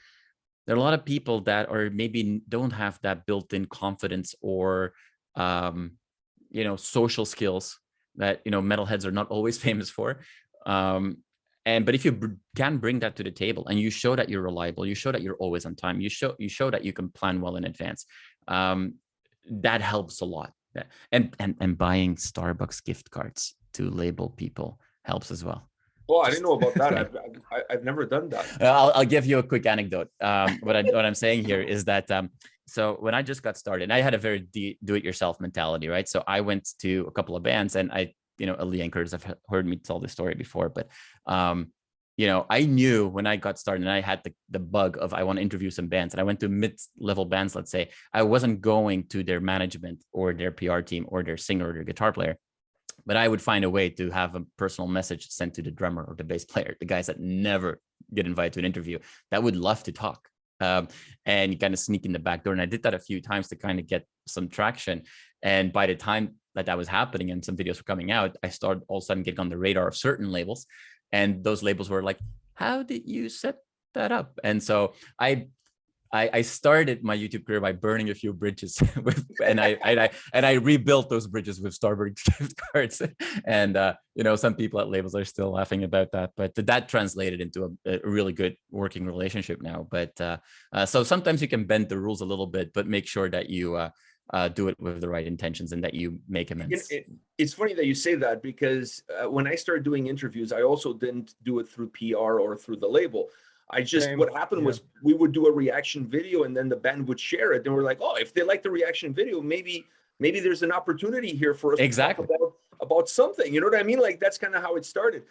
E: There are a lot of people that are maybe don't have that built-in confidence or social skills that metalheads are not always famous for. But if you can bring that to the table and you show that you're reliable, you show that you're always on time, you show that you can plan well in advance, that helps a lot. And buying Starbucks gift cards to label people helps as well.
B: Oh, I didn't know about that. I've never done that.
E: I'll give you a quick anecdote. What I'm saying here is that so when I just got started, I had a very do-it-yourself mentality, right? So I went to a couple of bands, and Ali and Curtis have heard me tell this story before, but I knew when I got started, and I had the bug of I want to interview some bands, and I went to mid-level bands. Let's say I wasn't going to their management or their PR team or their singer or their guitar player, but I would find a way to have a personal message sent to the drummer or the bass player, the guys that never get invited to an interview, that would love to talk. And you kind of sneak in the back door. And I did that a few times to kind of get some traction. And by the time that was happening and some videos were coming out, I started all of a sudden getting on the radar of certain labels. And those labels were like, how did you set that up? And so I started my YouTube career by burning a few bridges and I rebuilt those bridges with Starbucks gift cards. And some people at labels are still laughing about that, but that translated into a really good working relationship now. But so sometimes you can bend the rules a little bit, but make sure that you do it with the right intentions and that you make amends.
B: It's funny that you say that, because when I started doing interviews, I also didn't do it through PR or through the label. What happened was we would do a reaction video and then the band would share it. And we're like, oh, if they like the reaction video, maybe there's an opportunity here for us to talk about something. You know what I mean? Like, that's kind of how it started.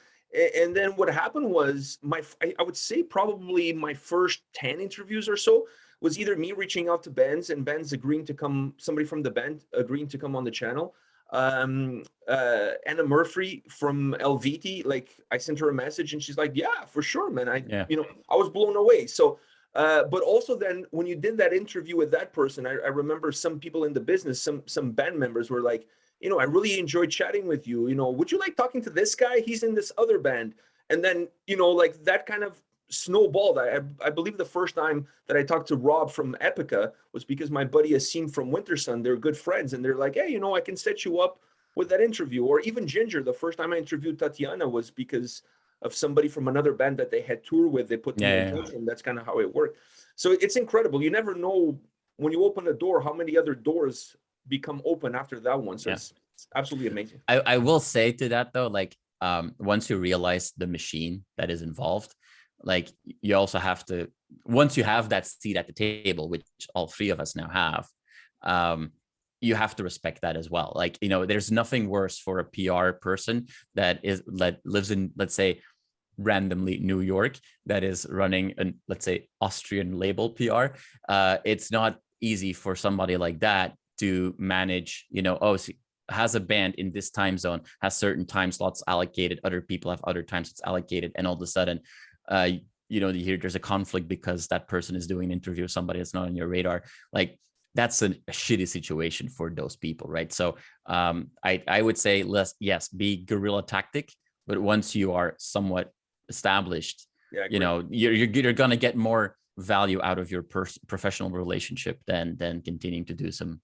B: And then what happened was I would say probably my first 10 interviews or so was either me reaching out to bands and bands agreeing to come, somebody from the band agreeing to come on the channel. Anna Murphy from LVT, like, I sent her a message and she's like, yeah, for sure, man. I was blown away. So, but also then when you did that interview with that person, I remember some people in the business, some band members were like, I really enjoyed chatting with you. Would you like talking to this guy? He's in this other band. And then, like, that kind of snowballed. I believe the first time that I talked to Rob from Epica was because my buddy Asim from Wintersun, they're good friends, and they're like, hey, I can set you up with that interview. Or even Ginger, the first time I interviewed Tatiana was because of somebody from another band that they had toured with. They put me in touch, and that's kind of how it worked. So it's incredible. You never know when you open a door how many other doors become open after that one. So it's absolutely amazing.
E: I will say to that though, like, once you realize the machine that is involved, like, you also have to, once you have that seat at the table, which all three of us now have, you have to respect that as well. Like, there's nothing worse for a PR person that lives in, let's say, randomly New York, that is running an, let's say, Austrian label PR. It's not easy for somebody like that to manage, has a band in this time zone, has certain time slots allocated, other people have other time slots allocated, and all of a sudden, you hear there's a conflict because that person is doing an interview with somebody that's not on your radar. Like, that's a shitty situation for those people, right? So I would say be guerrilla tactic, but once you are somewhat established, you're gonna get more value out of your professional relationship than continuing to do some.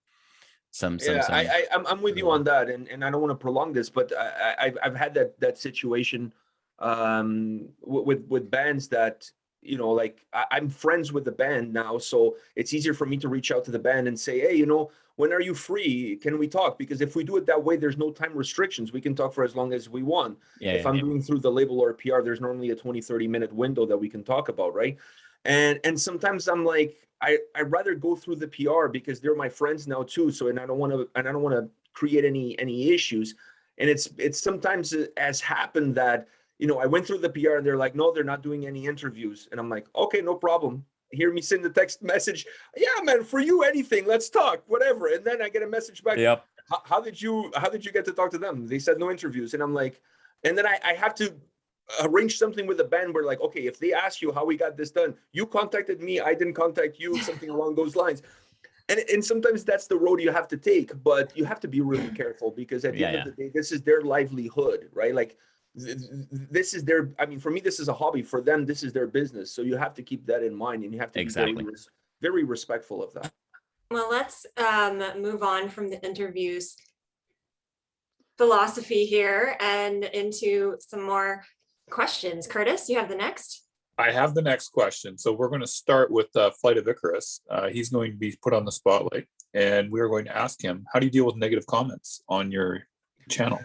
B: I'm with you on that, and I don't want to prolong this, but I've had that situation with bands that, like, I'm friends with the band now, so it's easier for me to reach out to the band and say, hey, when are you free? Can we talk? Because if we do it that way, there's no time restrictions. We can talk for as long as we want. If I'm doing through the label or PR, there's normally a 20-30 minute window that we can talk about, right? And sometimes I'm like, I'd rather go through the PR because they're my friends now too. So, and I don't want to create any issues. And it's sometimes has happened that, I went through the PR and they're like, no, they're not doing any interviews. And I'm like, okay, no problem. Hear me send the text message. Yeah, man, for you, anything, let's talk, whatever. And then I get a message back.
E: Yep.
B: How did you get to talk to them? They said no interviews. And I'm like, and then I have to arrange something with the band where, like, okay, if they ask you how we got this done, you contacted me, I didn't contact you, something along those lines. And sometimes that's the road you have to take, but you have to be really careful, because at the end of the day, this is their livelihood, right? Like this is their, I mean, for me, this is a hobby. For them, this is their business. So you have to keep that in mind, and you have to be very respectful of that.
C: Well, let's move on from the interviews philosophy here and into some more questions. Curtis, you have the next.
A: I have the next question. So we're going to start with Flight of Icarus. He's going to be put on the spotlight, and we're going to ask him, how do you deal with negative comments on your channel?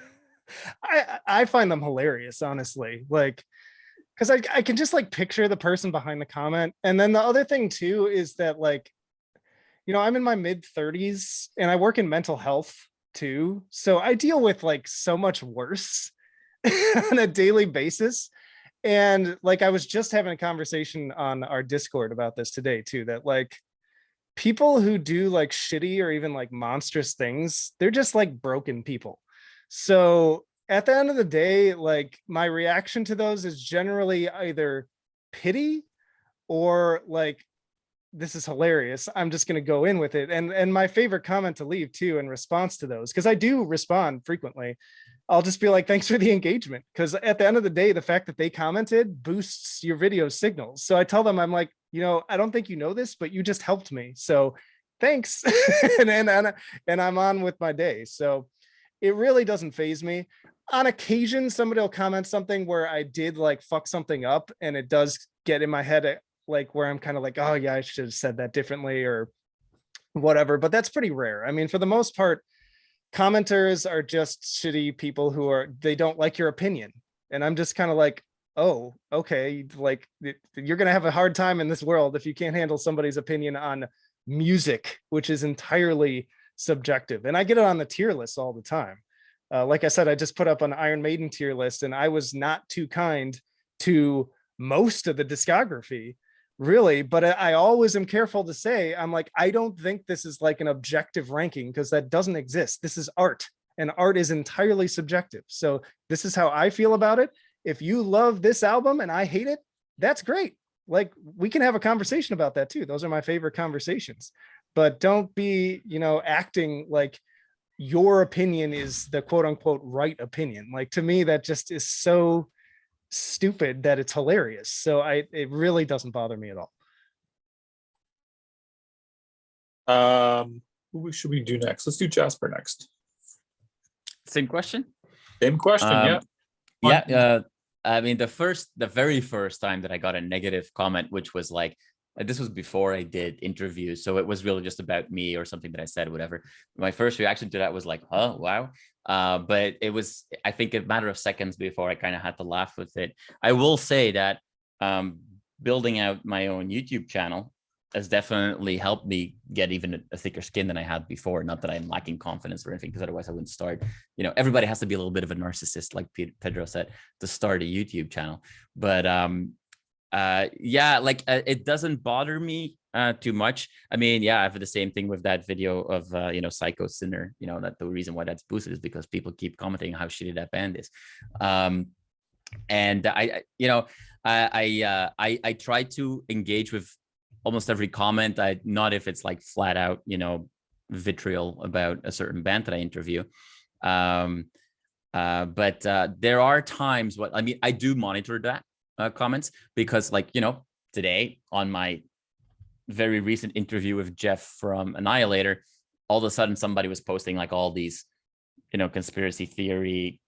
D: I find them hilarious, honestly. Like, because I can just like picture the person behind the comment. And then the other thing too is that, like, you know, I'm in my mid 30s and I work in mental health too. So I deal with like so much worse on a daily basis. And like, I was just having a conversation on our Discord about this today too, that like people who do like shitty or even like monstrous things, they're just like broken people. So at the end of the day, like my reaction to those is generally either pity or like, this is hilarious, I'm just going to go in with it. And my favorite comment to leave too in response to those, because I do respond frequently, I'll just be like, thanks for the engagement. Because at the end of the day, the fact that they commented boosts your video signals. So I tell them, I'm like, you know, I don't think you know this, but you just helped me. So thanks. and I'm on with my day. So it really doesn't faze me. On occasion, somebody will comment something where I did like fuck something up, and it does get in my head, like where I'm kind of like, oh yeah, I should have said that differently or whatever. But that's pretty rare. I mean, for the most part, commenters are just shitty people who they don't like your opinion. And I'm just kind of like, oh, okay. Like you're going to have a hard time in this world if you can't handle somebody's opinion on music, which is entirely subjective. And I get it on the tier list all the time. Like I said, I just put up an Iron Maiden tier list, and I was not too kind to most of the discography, really. But I always am careful to say, I'm like, I don't think this is like an objective ranking, because that doesn't exist. This is art, and art is entirely subjective. So this is how I feel about it. If you love this album and I hate it, that's great. Like we can have a conversation about that too. Those are my favorite conversations. But don't be, you know, acting like your opinion is the quote unquote right opinion. Like to me, that just is so stupid that it's hilarious. So it really doesn't bother me at all.
A: Who should we do next? Let's do Jasper next.
E: Same question.
A: Same question.
E: Yeah. I mean, the very first time that I got a negative comment, which was like, this was before I did interviews, so it was really just about me or something that I said, whatever. My first reaction to that was like, oh, wow. But it was, I think, a matter of seconds before I kind of had to laugh with it. I will say that building out my own YouTube channel has definitely helped me get even a thicker skin than I had before. Not that I'm lacking confidence or anything, because otherwise I wouldn't start. You know, everybody has to be a little bit of a narcissist, like Pedro said, to start a YouTube channel. But yeah, like it doesn't bother me too much. I mean, yeah, I have the same thing with that video of you know, Psycho Sinner. You know, that the reason why that's boosted is because people keep commenting how shitty that band is. And I you know, I try to engage with almost every comment. Not if it's like flat out, you know, vitriol about a certain band that I interview. But there are times I mean, I do monitor that comments, because like, you know, today on my very recent interview with Jeff from Annihilator, all of a sudden somebody was posting like all these, you know, conspiracy theory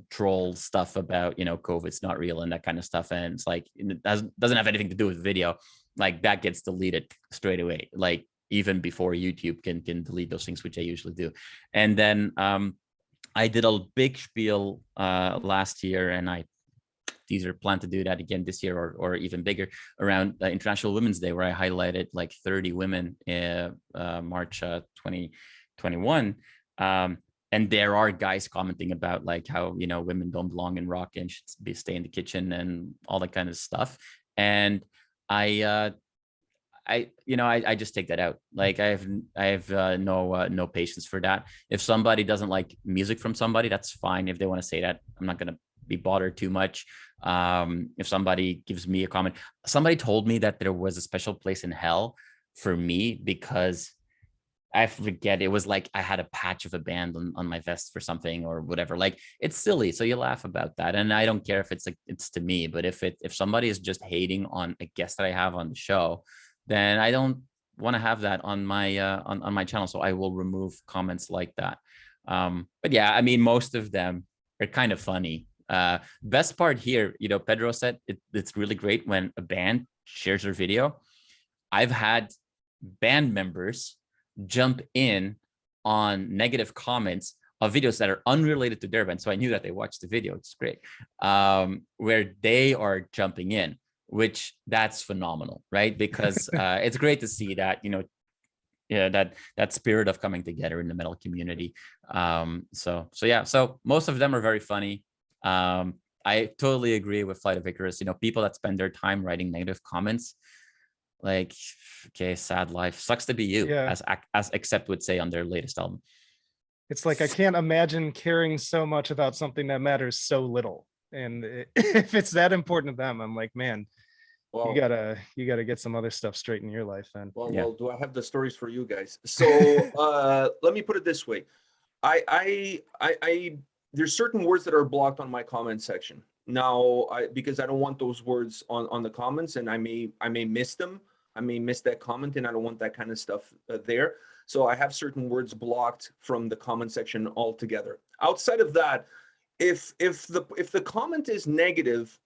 E: troll stuff about, you know, COVID's not real and that kind of stuff. And it's like, it doesn't have anything to do with video. Like that gets deleted straight away, like even before YouTube can delete those things, which I usually do. And then I did a big spiel last year, and I either plan to do that again this year or even bigger, around International Women's Day, where I highlighted like 30 women in March 2021. And there are guys commenting about like how, you know, women don't belong in rock and should stay in the kitchen and all that kind of stuff. And I just take that out. Like I have no patience for that. If somebody doesn't like music from somebody, that's fine. If they want to say that, I'm not going to be bothered too much. If somebody gives me a comment, somebody told me that there was a special place in hell for me because I forget, it was like I had a patch of a band on my vest for something or whatever. Like, it's silly, so you laugh about that, and I don't care if it's like it's to me. But if somebody is just hating on a guest that I have on the show, then I don't want to have that on my on my channel. So I will remove comments like that. But yeah, I mean, most of them are kind of funny. Best part here, you know, Pedro said it's really great when a band shares their video. I've had band members jump in on negative comments of videos that are unrelated to their band, so I knew that they watched the video. It's great. Where they are jumping in, which that's phenomenal, right? Because it's great to see that, you know, yeah, that spirit of coming together in the metal community. So yeah, so most of them are very funny. I totally agree with Flight of Icarus. You know, people that spend their time writing negative comments, like, okay, sad life, sucks to be you,
D: Yeah.
E: as Accept would say on their latest album.
D: It's like, I can't imagine caring so much about something that matters so little. And if it's that important to them, I'm like, man,
B: Well,
D: you gotta get some other stuff straight in your life then.
B: well,
E: Yeah.
B: well, do I have the stories for you guys? So let me put it this way. I there's certain words that are blocked on my comment section. Now, because I don't want those words on the comments, and I may miss them. I may miss that comment, and I don't want that kind of stuff there. So I have certain words blocked from the comment section altogether. Outside of that, if the comment is negative,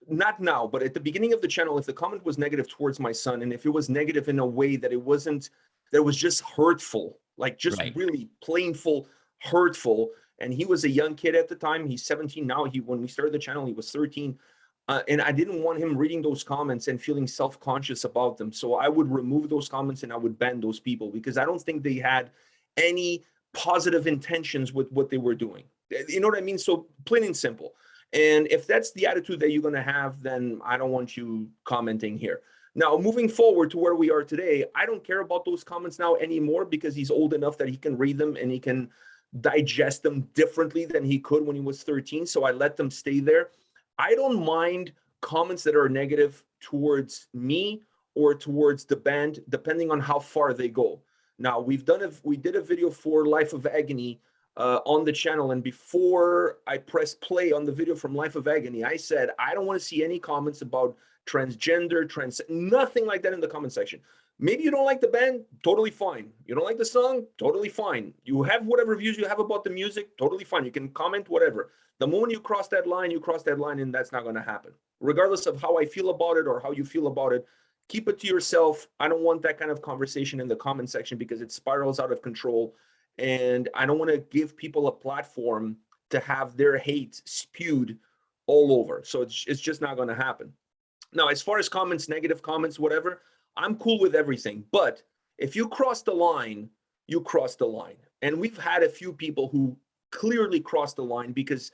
B: not now, but at the beginning of the channel, if the comment was negative towards my son, and if it was negative in a way that it wasn't, that was just hurtful, like just
E: Right.
B: really plainful, hurtful, and he was a young kid at the time, he's 17 now, when we started the channel, he was 13, and I didn't want him reading those comments and feeling self-conscious about them. So I would remove those comments and I would ban those people, because I don't think they had any positive intentions with what they were doing. You know what I mean? So plain and simple. And if that's the attitude that you're going to have, then I don't want you commenting here. Now, moving forward to where we are today, I don't care about those comments now anymore, because he's old enough that he can read them and he can digest them differently than he could when he was 13. So I let them stay there. I don't mind comments that are negative towards me or towards the band, depending on how far they go. Now, we did a video for Life of Agony on the channel, and before I pressed play on the video from Life of Agony, I said I don't want to see any comments about transgender, nothing like that in the comment section. Maybe you don't like the band, totally fine. You don't like the song, totally fine. You have whatever views you have about the music, totally fine. You can comment whatever. The moment you cross that line, and that's not going to happen. Regardless of how I feel about it or how you feel about it, keep it to yourself. I don't want that kind of conversation in the comment section, because it spirals out of control. And I don't want to give people a platform to have their hate spewed all over. So it's just not going to happen. Now, as far as comments, negative comments, whatever, I'm cool with everything. But if you cross the line, you cross the line. And we've had a few people who clearly crossed the line, because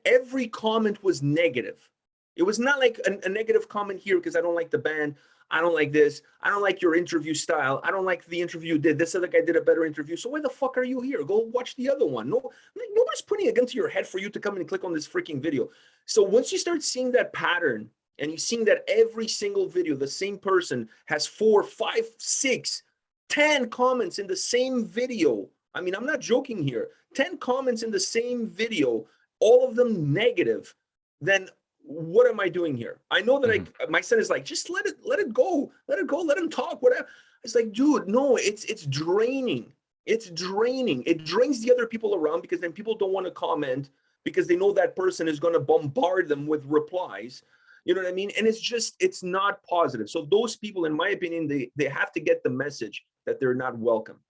B: every comment was negative. It was not like a negative comment here because I don't like the band, I don't like this, I don't like your interview style, I don't like the interview you did, this other guy did a better interview, so why the fuck are you here? Go watch the other one. No, nobody's putting a gun to your head for you to come and click on this freaking video. So once you start seeing that pattern, and you're seeing that every single video, the same person has 4, 5, 6, 10 comments in the same video. I mean, I'm not joking here. 10 comments in the same video, all of them negative. Then what am I doing here? I know that my son is like, just let it go, let him talk, whatever. It's like, dude, no, it's draining. It's draining. It drains the other people around, because then people don't want to comment because they know that person is going to bombard them with replies. You know what I mean? And it's not positive. So those people, in my opinion, they have to get the message that they're not welcome.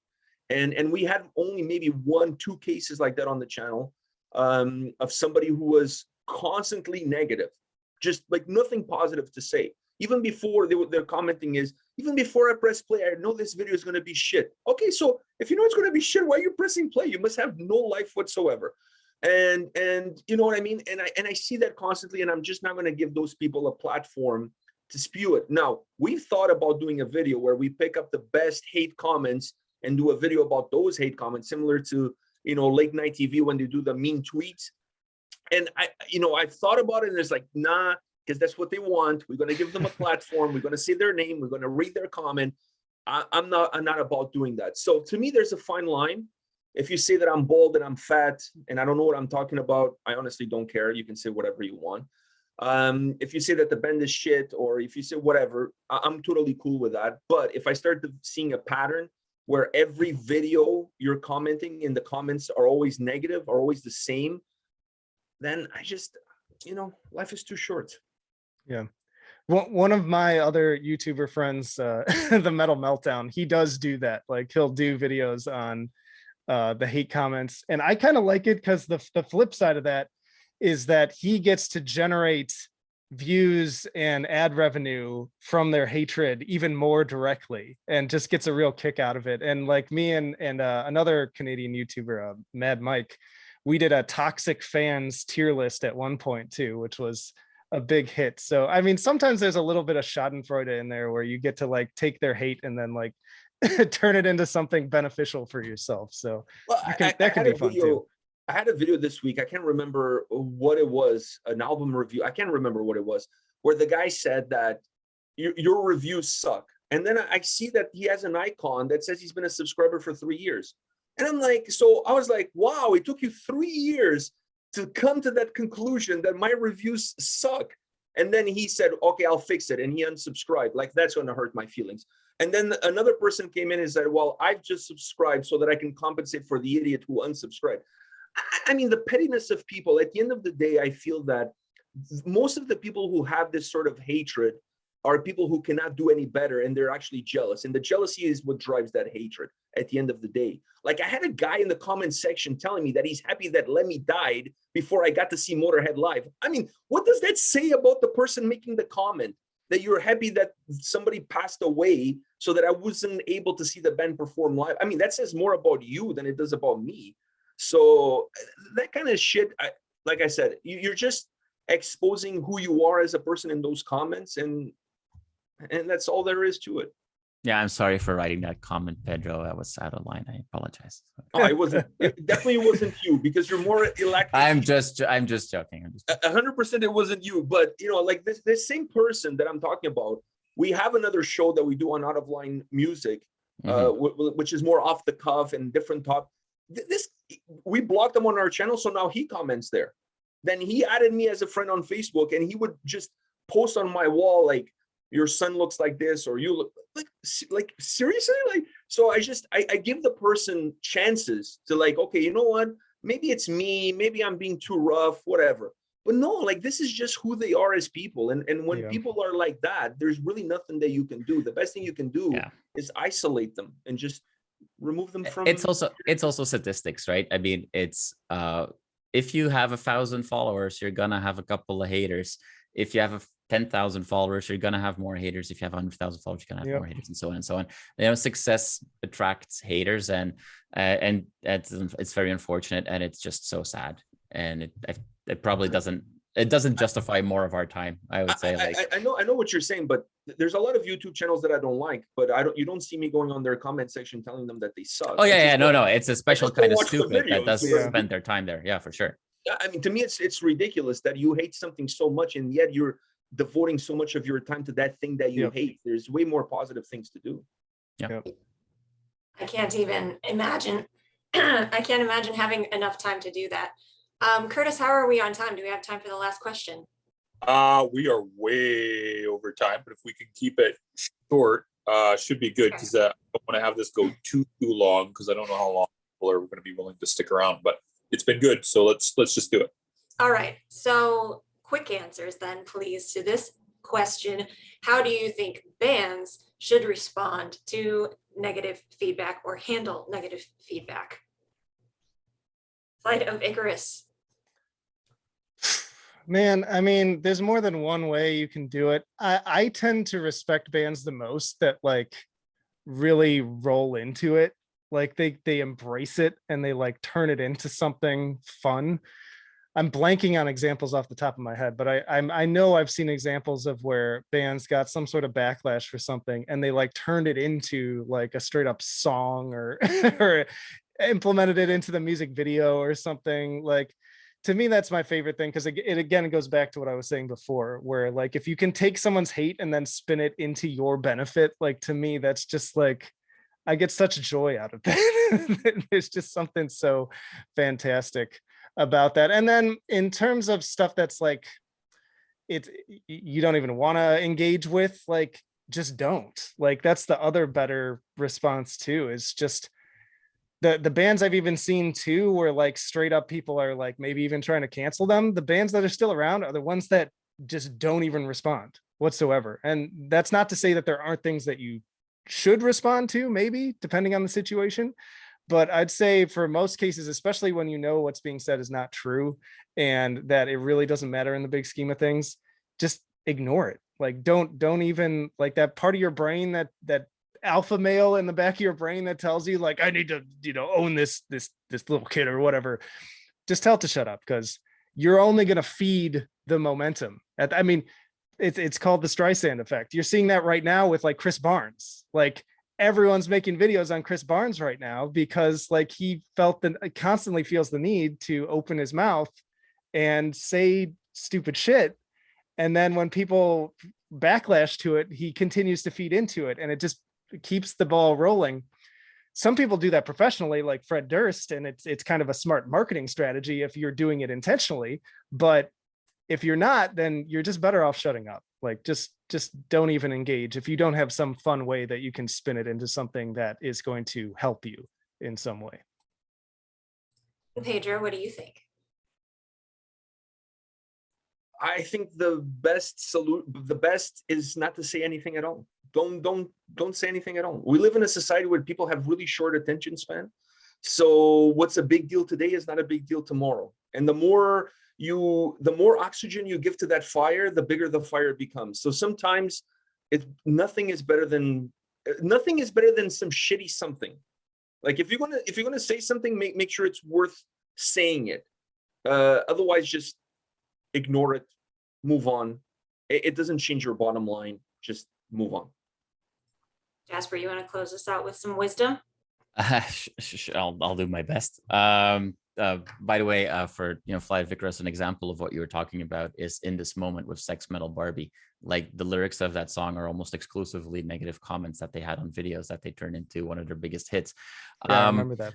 B: And we had only maybe 1, 2 cases like that on the channel, of somebody who was constantly negative, just like nothing positive to say. Even before they're commenting is, even before I press play, I know this video is going to be shit. Okay, so if you know it's going to be shit, why are you pressing play? You must have no life whatsoever. And you know what I mean? And I see that constantly, and I'm just not going to give those people a platform to spew it. Now, we've thought about doing a video where we pick up the best hate comments and do a video about those hate comments, similar to, you know, late night TV when they do the mean tweets. And I thought about it, and it's like, nah, because that's what they want. We're going to give them a platform. We're going to say their name. We're going to read their comment. I'm not about doing that. So to me, there's a fine line. If you say that I'm bald and I'm fat and I don't know what I'm talking about, I honestly don't care. You can say whatever you want. If you say that the band is shit, or if you say whatever, I'm totally cool with that. But if I start seeing a pattern where every video you're commenting in the comments are always negative, are always the same, then I just, life is too short.
D: Yeah. One of my other YouTuber friends, the Metal Meltdown, he does do that. Like, he'll do videos on the hate comments, and I kind of like it because the flip side of that is that he gets to generate views and ad revenue from their hatred even more directly, and just gets a real kick out of it. And like me and another Canadian YouTuber, Mad Mike, we did a toxic fans tier list at one point too, which was a big hit. So I mean, sometimes there's a little bit of schadenfreude in there where you get to like take their hate and then like turn it into something beneficial for yourself. So that can be fun too.
B: I had a video this week. I can't remember what it was, an album review. I can't remember what it was, where the guy said that your reviews suck. And then I see that he has an icon that says he's been a subscriber for 3 years. And I'm like, so I was like, wow, it took you 3 years to come to that conclusion that my reviews suck. And then he said, okay, I'll fix it. And he unsubscribed. Like, that's going to hurt my feelings. And then another person came in and said, well, I've just subscribed so that I can compensate for the idiot who unsubscribed. I mean, the pettiness of people, at the end of the day, I feel that most of the people who have this sort of hatred are people who cannot do any better, and they're actually jealous. And the jealousy is what drives that hatred at the end of the day. Like, I had a guy in the comment section telling me that he's happy that Lemmy died before I got to see Motorhead live. I mean, what does that say about the person making the comment? That you're happy that somebody passed away so that I wasn't able to see the band perform live? I mean, that says more about you than it does about me. So that kind of shit, like I said, you're just exposing who you are as a person in those comments, and that's all there is to it.
E: Yeah, I'm sorry for writing that comment, Pedro. That was out of line. I apologize.
B: Oh, it definitely wasn't you, because you're more electric.
E: I'm just joking.
B: 100% it wasn't you, but like this same person that I'm talking about, we have another show that we do on Out of Line Music, which is more off the cuff and different top. We blocked him on our channel, so now he comments there. Then he added me as a friend on Facebook, and he would just post on my wall like, your son looks like this, or you look like seriously, like. So I give the person chances to, like, okay, you know what, maybe it's me, maybe I'm being too rough, whatever. But no, like, this is just who they are as people, and when people are like that, there's really nothing that you can do. The best thing you can do is isolate them and just remove them from.
E: It's also statistics, right? I mean, it's if you have 1,000 followers, you're gonna have a couple of haters. If you have 10,000 followers, you're gonna have more haters. If you have 100,000 followers, you're gonna have more haters, and so on and so on. Success attracts haters, and it's very unfortunate, and it's just so sad. And it probably doesn't justify more of our time, I would say.
B: I know what you're saying, but there's a lot of YouTube channels that I don't like, but you don't see me going on their comment section telling them that they suck.
E: Oh yeah, no, it's a special kind of stupid that does spend their time there. Yeah, for sure.
B: I mean, to me, it's ridiculous that you hate something so much, and yet you're devoting so much of your time to that thing that you hate. There's way more positive things to do.
E: Yeah.
C: I can't even imagine. I can't imagine having enough time to do that. Curtis, how are we on time? Do we have time for the last question?
A: We are way over time, but if we can keep it short, should be good, because I don't want to have this go too long, because I don't know how long people are going to be willing to stick around. But it's been good, so let's just do it.
C: All right. So quick answers then, please, to this question. How do you think bands should respond to negative feedback or handle negative feedback? Flight of Icarus.
D: Man, I mean, there's more than one way you can do it. I tend to respect bands the most that like really roll into it. Like they embrace it and they like turn it into something fun. I'm blanking on examples off the top of my head, but I know I've seen examples of where bands got some sort of backlash for something and they like turned it into like a straight up song or or implemented it into the music video or something. Like, to me, that's my favorite thing, because it again goes back to what I was saying before, where like if you can take someone's hate and then spin it into your benefit, like to me, that's just like I get such joy out of that. There's just something so fantastic about that. And then in terms of stuff that's like you don't even want to engage with, like just don't. Like that's the other better response too, is just the bands I've even seen too, where like straight up people are like maybe even trying to cancel them. The bands that are still around are the ones that just don't even respond whatsoever. And that's not to say that there aren't things that you should respond to, maybe depending on the situation. But I'd say for most cases, especially when you know what's being said is not true and that it really doesn't matter in the big scheme of things, just ignore it. Like don't even, like that part of your brain, that alpha male in the back of your brain that tells you like, I need to, own this little kid or whatever. Just tell it to shut up, because you're only going to feed the momentum. I mean, it's called the Streisand effect. You're seeing that right now with like Chris Barnes. Like everyone's making videos on Chris Barnes right now because like he constantly feels the need to open his mouth and say stupid shit. And then when people backlash to it, he continues to feed into it, and it just keeps the ball rolling. Some people do that professionally, like Fred Durst, and it's kind of a smart marketing strategy if you're doing it intentionally. But if you're not, then you're just better off shutting up. Like just don't even engage if you don't have some fun way that you can spin it into something that is going to help you in some way.
C: Pedro, what do you think?
B: I think the best is not to say anything at all. Don't say anything at all. We live in a society where people have really short attention span. So what's a big deal today is not a big deal tomorrow. And the more oxygen you give to that fire, the bigger the fire becomes. So sometimes nothing is better than some shitty something. Like if you're gonna say something, make sure it's worth saying it. Otherwise, just ignore it, move on. It doesn't change your bottom line. Just move on.
C: Jasper, you want to close us out with some wisdom?
E: I'll do my best. By the way, for Flight Icarus, an example of what you were talking about is In This Moment with Sex Metal Barbie. Like the lyrics of that song are almost exclusively negative comments that they had on videos that they turned into one of their biggest hits.
D: Yeah, I remember that.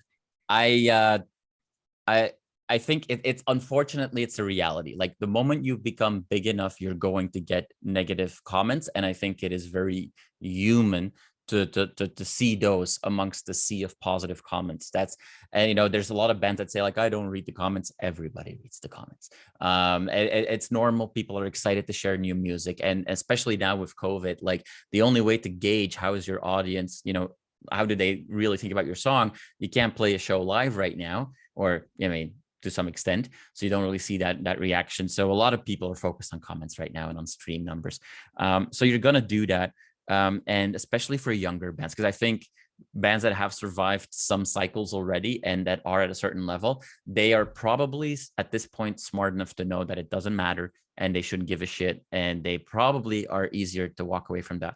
E: I think it's unfortunately it's a reality. Like the moment you become big enough, you're going to get negative comments, and I think it is very human to see those amongst the sea of positive comments. And there's a lot of bands that say like, I don't read the comments. Everybody reads the comments. It's normal. People are excited to share new music, and especially now with COVID, like the only way to gauge how is your audience, how do they really think about your song? You can't play a show live right now, or to some extent, so you don't really see that reaction. So a lot of people are focused on comments right now and on stream numbers. So you're gonna do that. And especially for younger bands, because I think bands that have survived some cycles already and that are at a certain level, they are probably at this point smart enough to know that it doesn't matter and they shouldn't give a shit, and they probably are easier to walk away from that.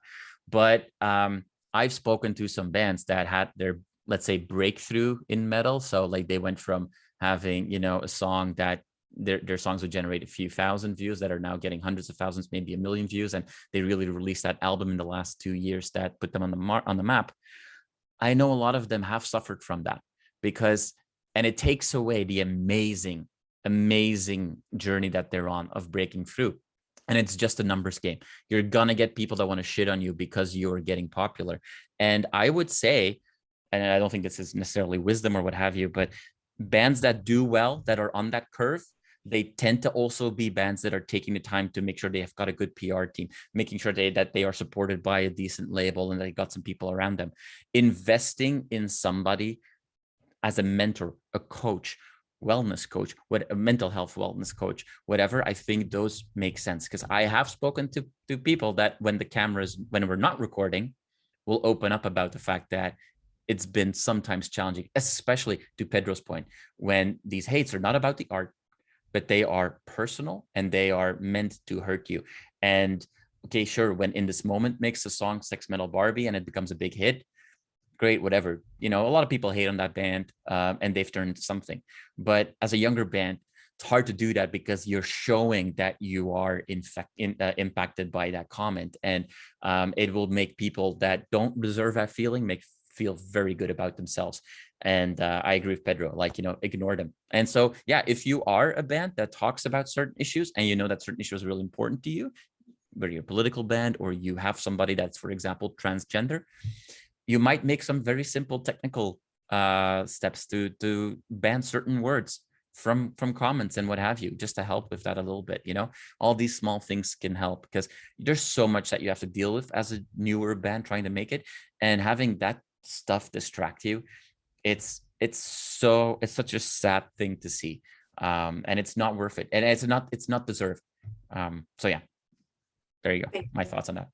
E: But I've spoken to some bands that had their, let's say, breakthrough in metal. So like they went from having a song that their songs would generate a few thousand views that are now getting hundreds of thousands, maybe 1 million views, and they really released that album in the last 2 years that put them on the map. I know a lot of them have suffered from that, and it takes away the amazing journey that they're on of breaking through. And it's just a numbers game. You're gonna get people that want to shit on you because you're getting popular. And I would say, and I don't think this is necessarily wisdom or what have you, but bands that do well, that are on that curve, they tend to also be bands that are taking the time to make sure they have got a good PR team, making sure that they are supported by a decent label and they got some people around them. Investing in somebody as a mentor, a coach, wellness coach, a mental health wellness coach, whatever, I think those make sense. Because I have spoken to people that when we're not recording, will open up about the fact that it's been sometimes challenging, especially to Pedro's point, when these hates are not about the art, but they are personal and they are meant to hurt you. And okay, sure, when In This Moment makes the song Sex Metal Barbie and it becomes a big hit, great, whatever. A lot of people hate on that band and they've turned into something. But as a younger band, it's hard to do that because you're showing that you are impacted by that comment, and it will make people that don't deserve that feeling feel very good about themselves. And I agree with Pedro, like, ignore them. And so, yeah, if you are a band that talks about certain issues and you know that certain issues are really important to you, whether you're a political band or you have somebody that's, for example, transgender, you might make some very simple technical steps to ban certain words from comments and what have you, just to help with that a little bit. All these small things can help, because there's so much that you have to deal with as a newer band trying to make it, and having that stuff distract you, it's such a sad thing to see, and it's not worth it, and it's not deserved. So yeah, there you go. My thoughts on that.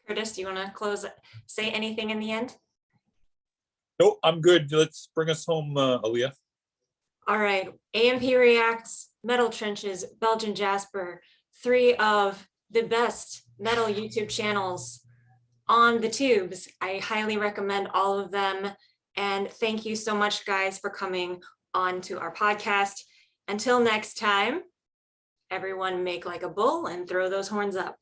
C: Curtis, do you want to say anything in the end?
A: No, I'm good. Let's bring us home, Aaliyah.
C: All right, AMP Reacts, Metal Trenches, Belgian Jasper, 3 of the best metal YouTube channels on the tubes. I highly recommend all of them. And thank you so much, guys, for coming on to our podcast. Until next time, everyone make like a bull and throw those horns up.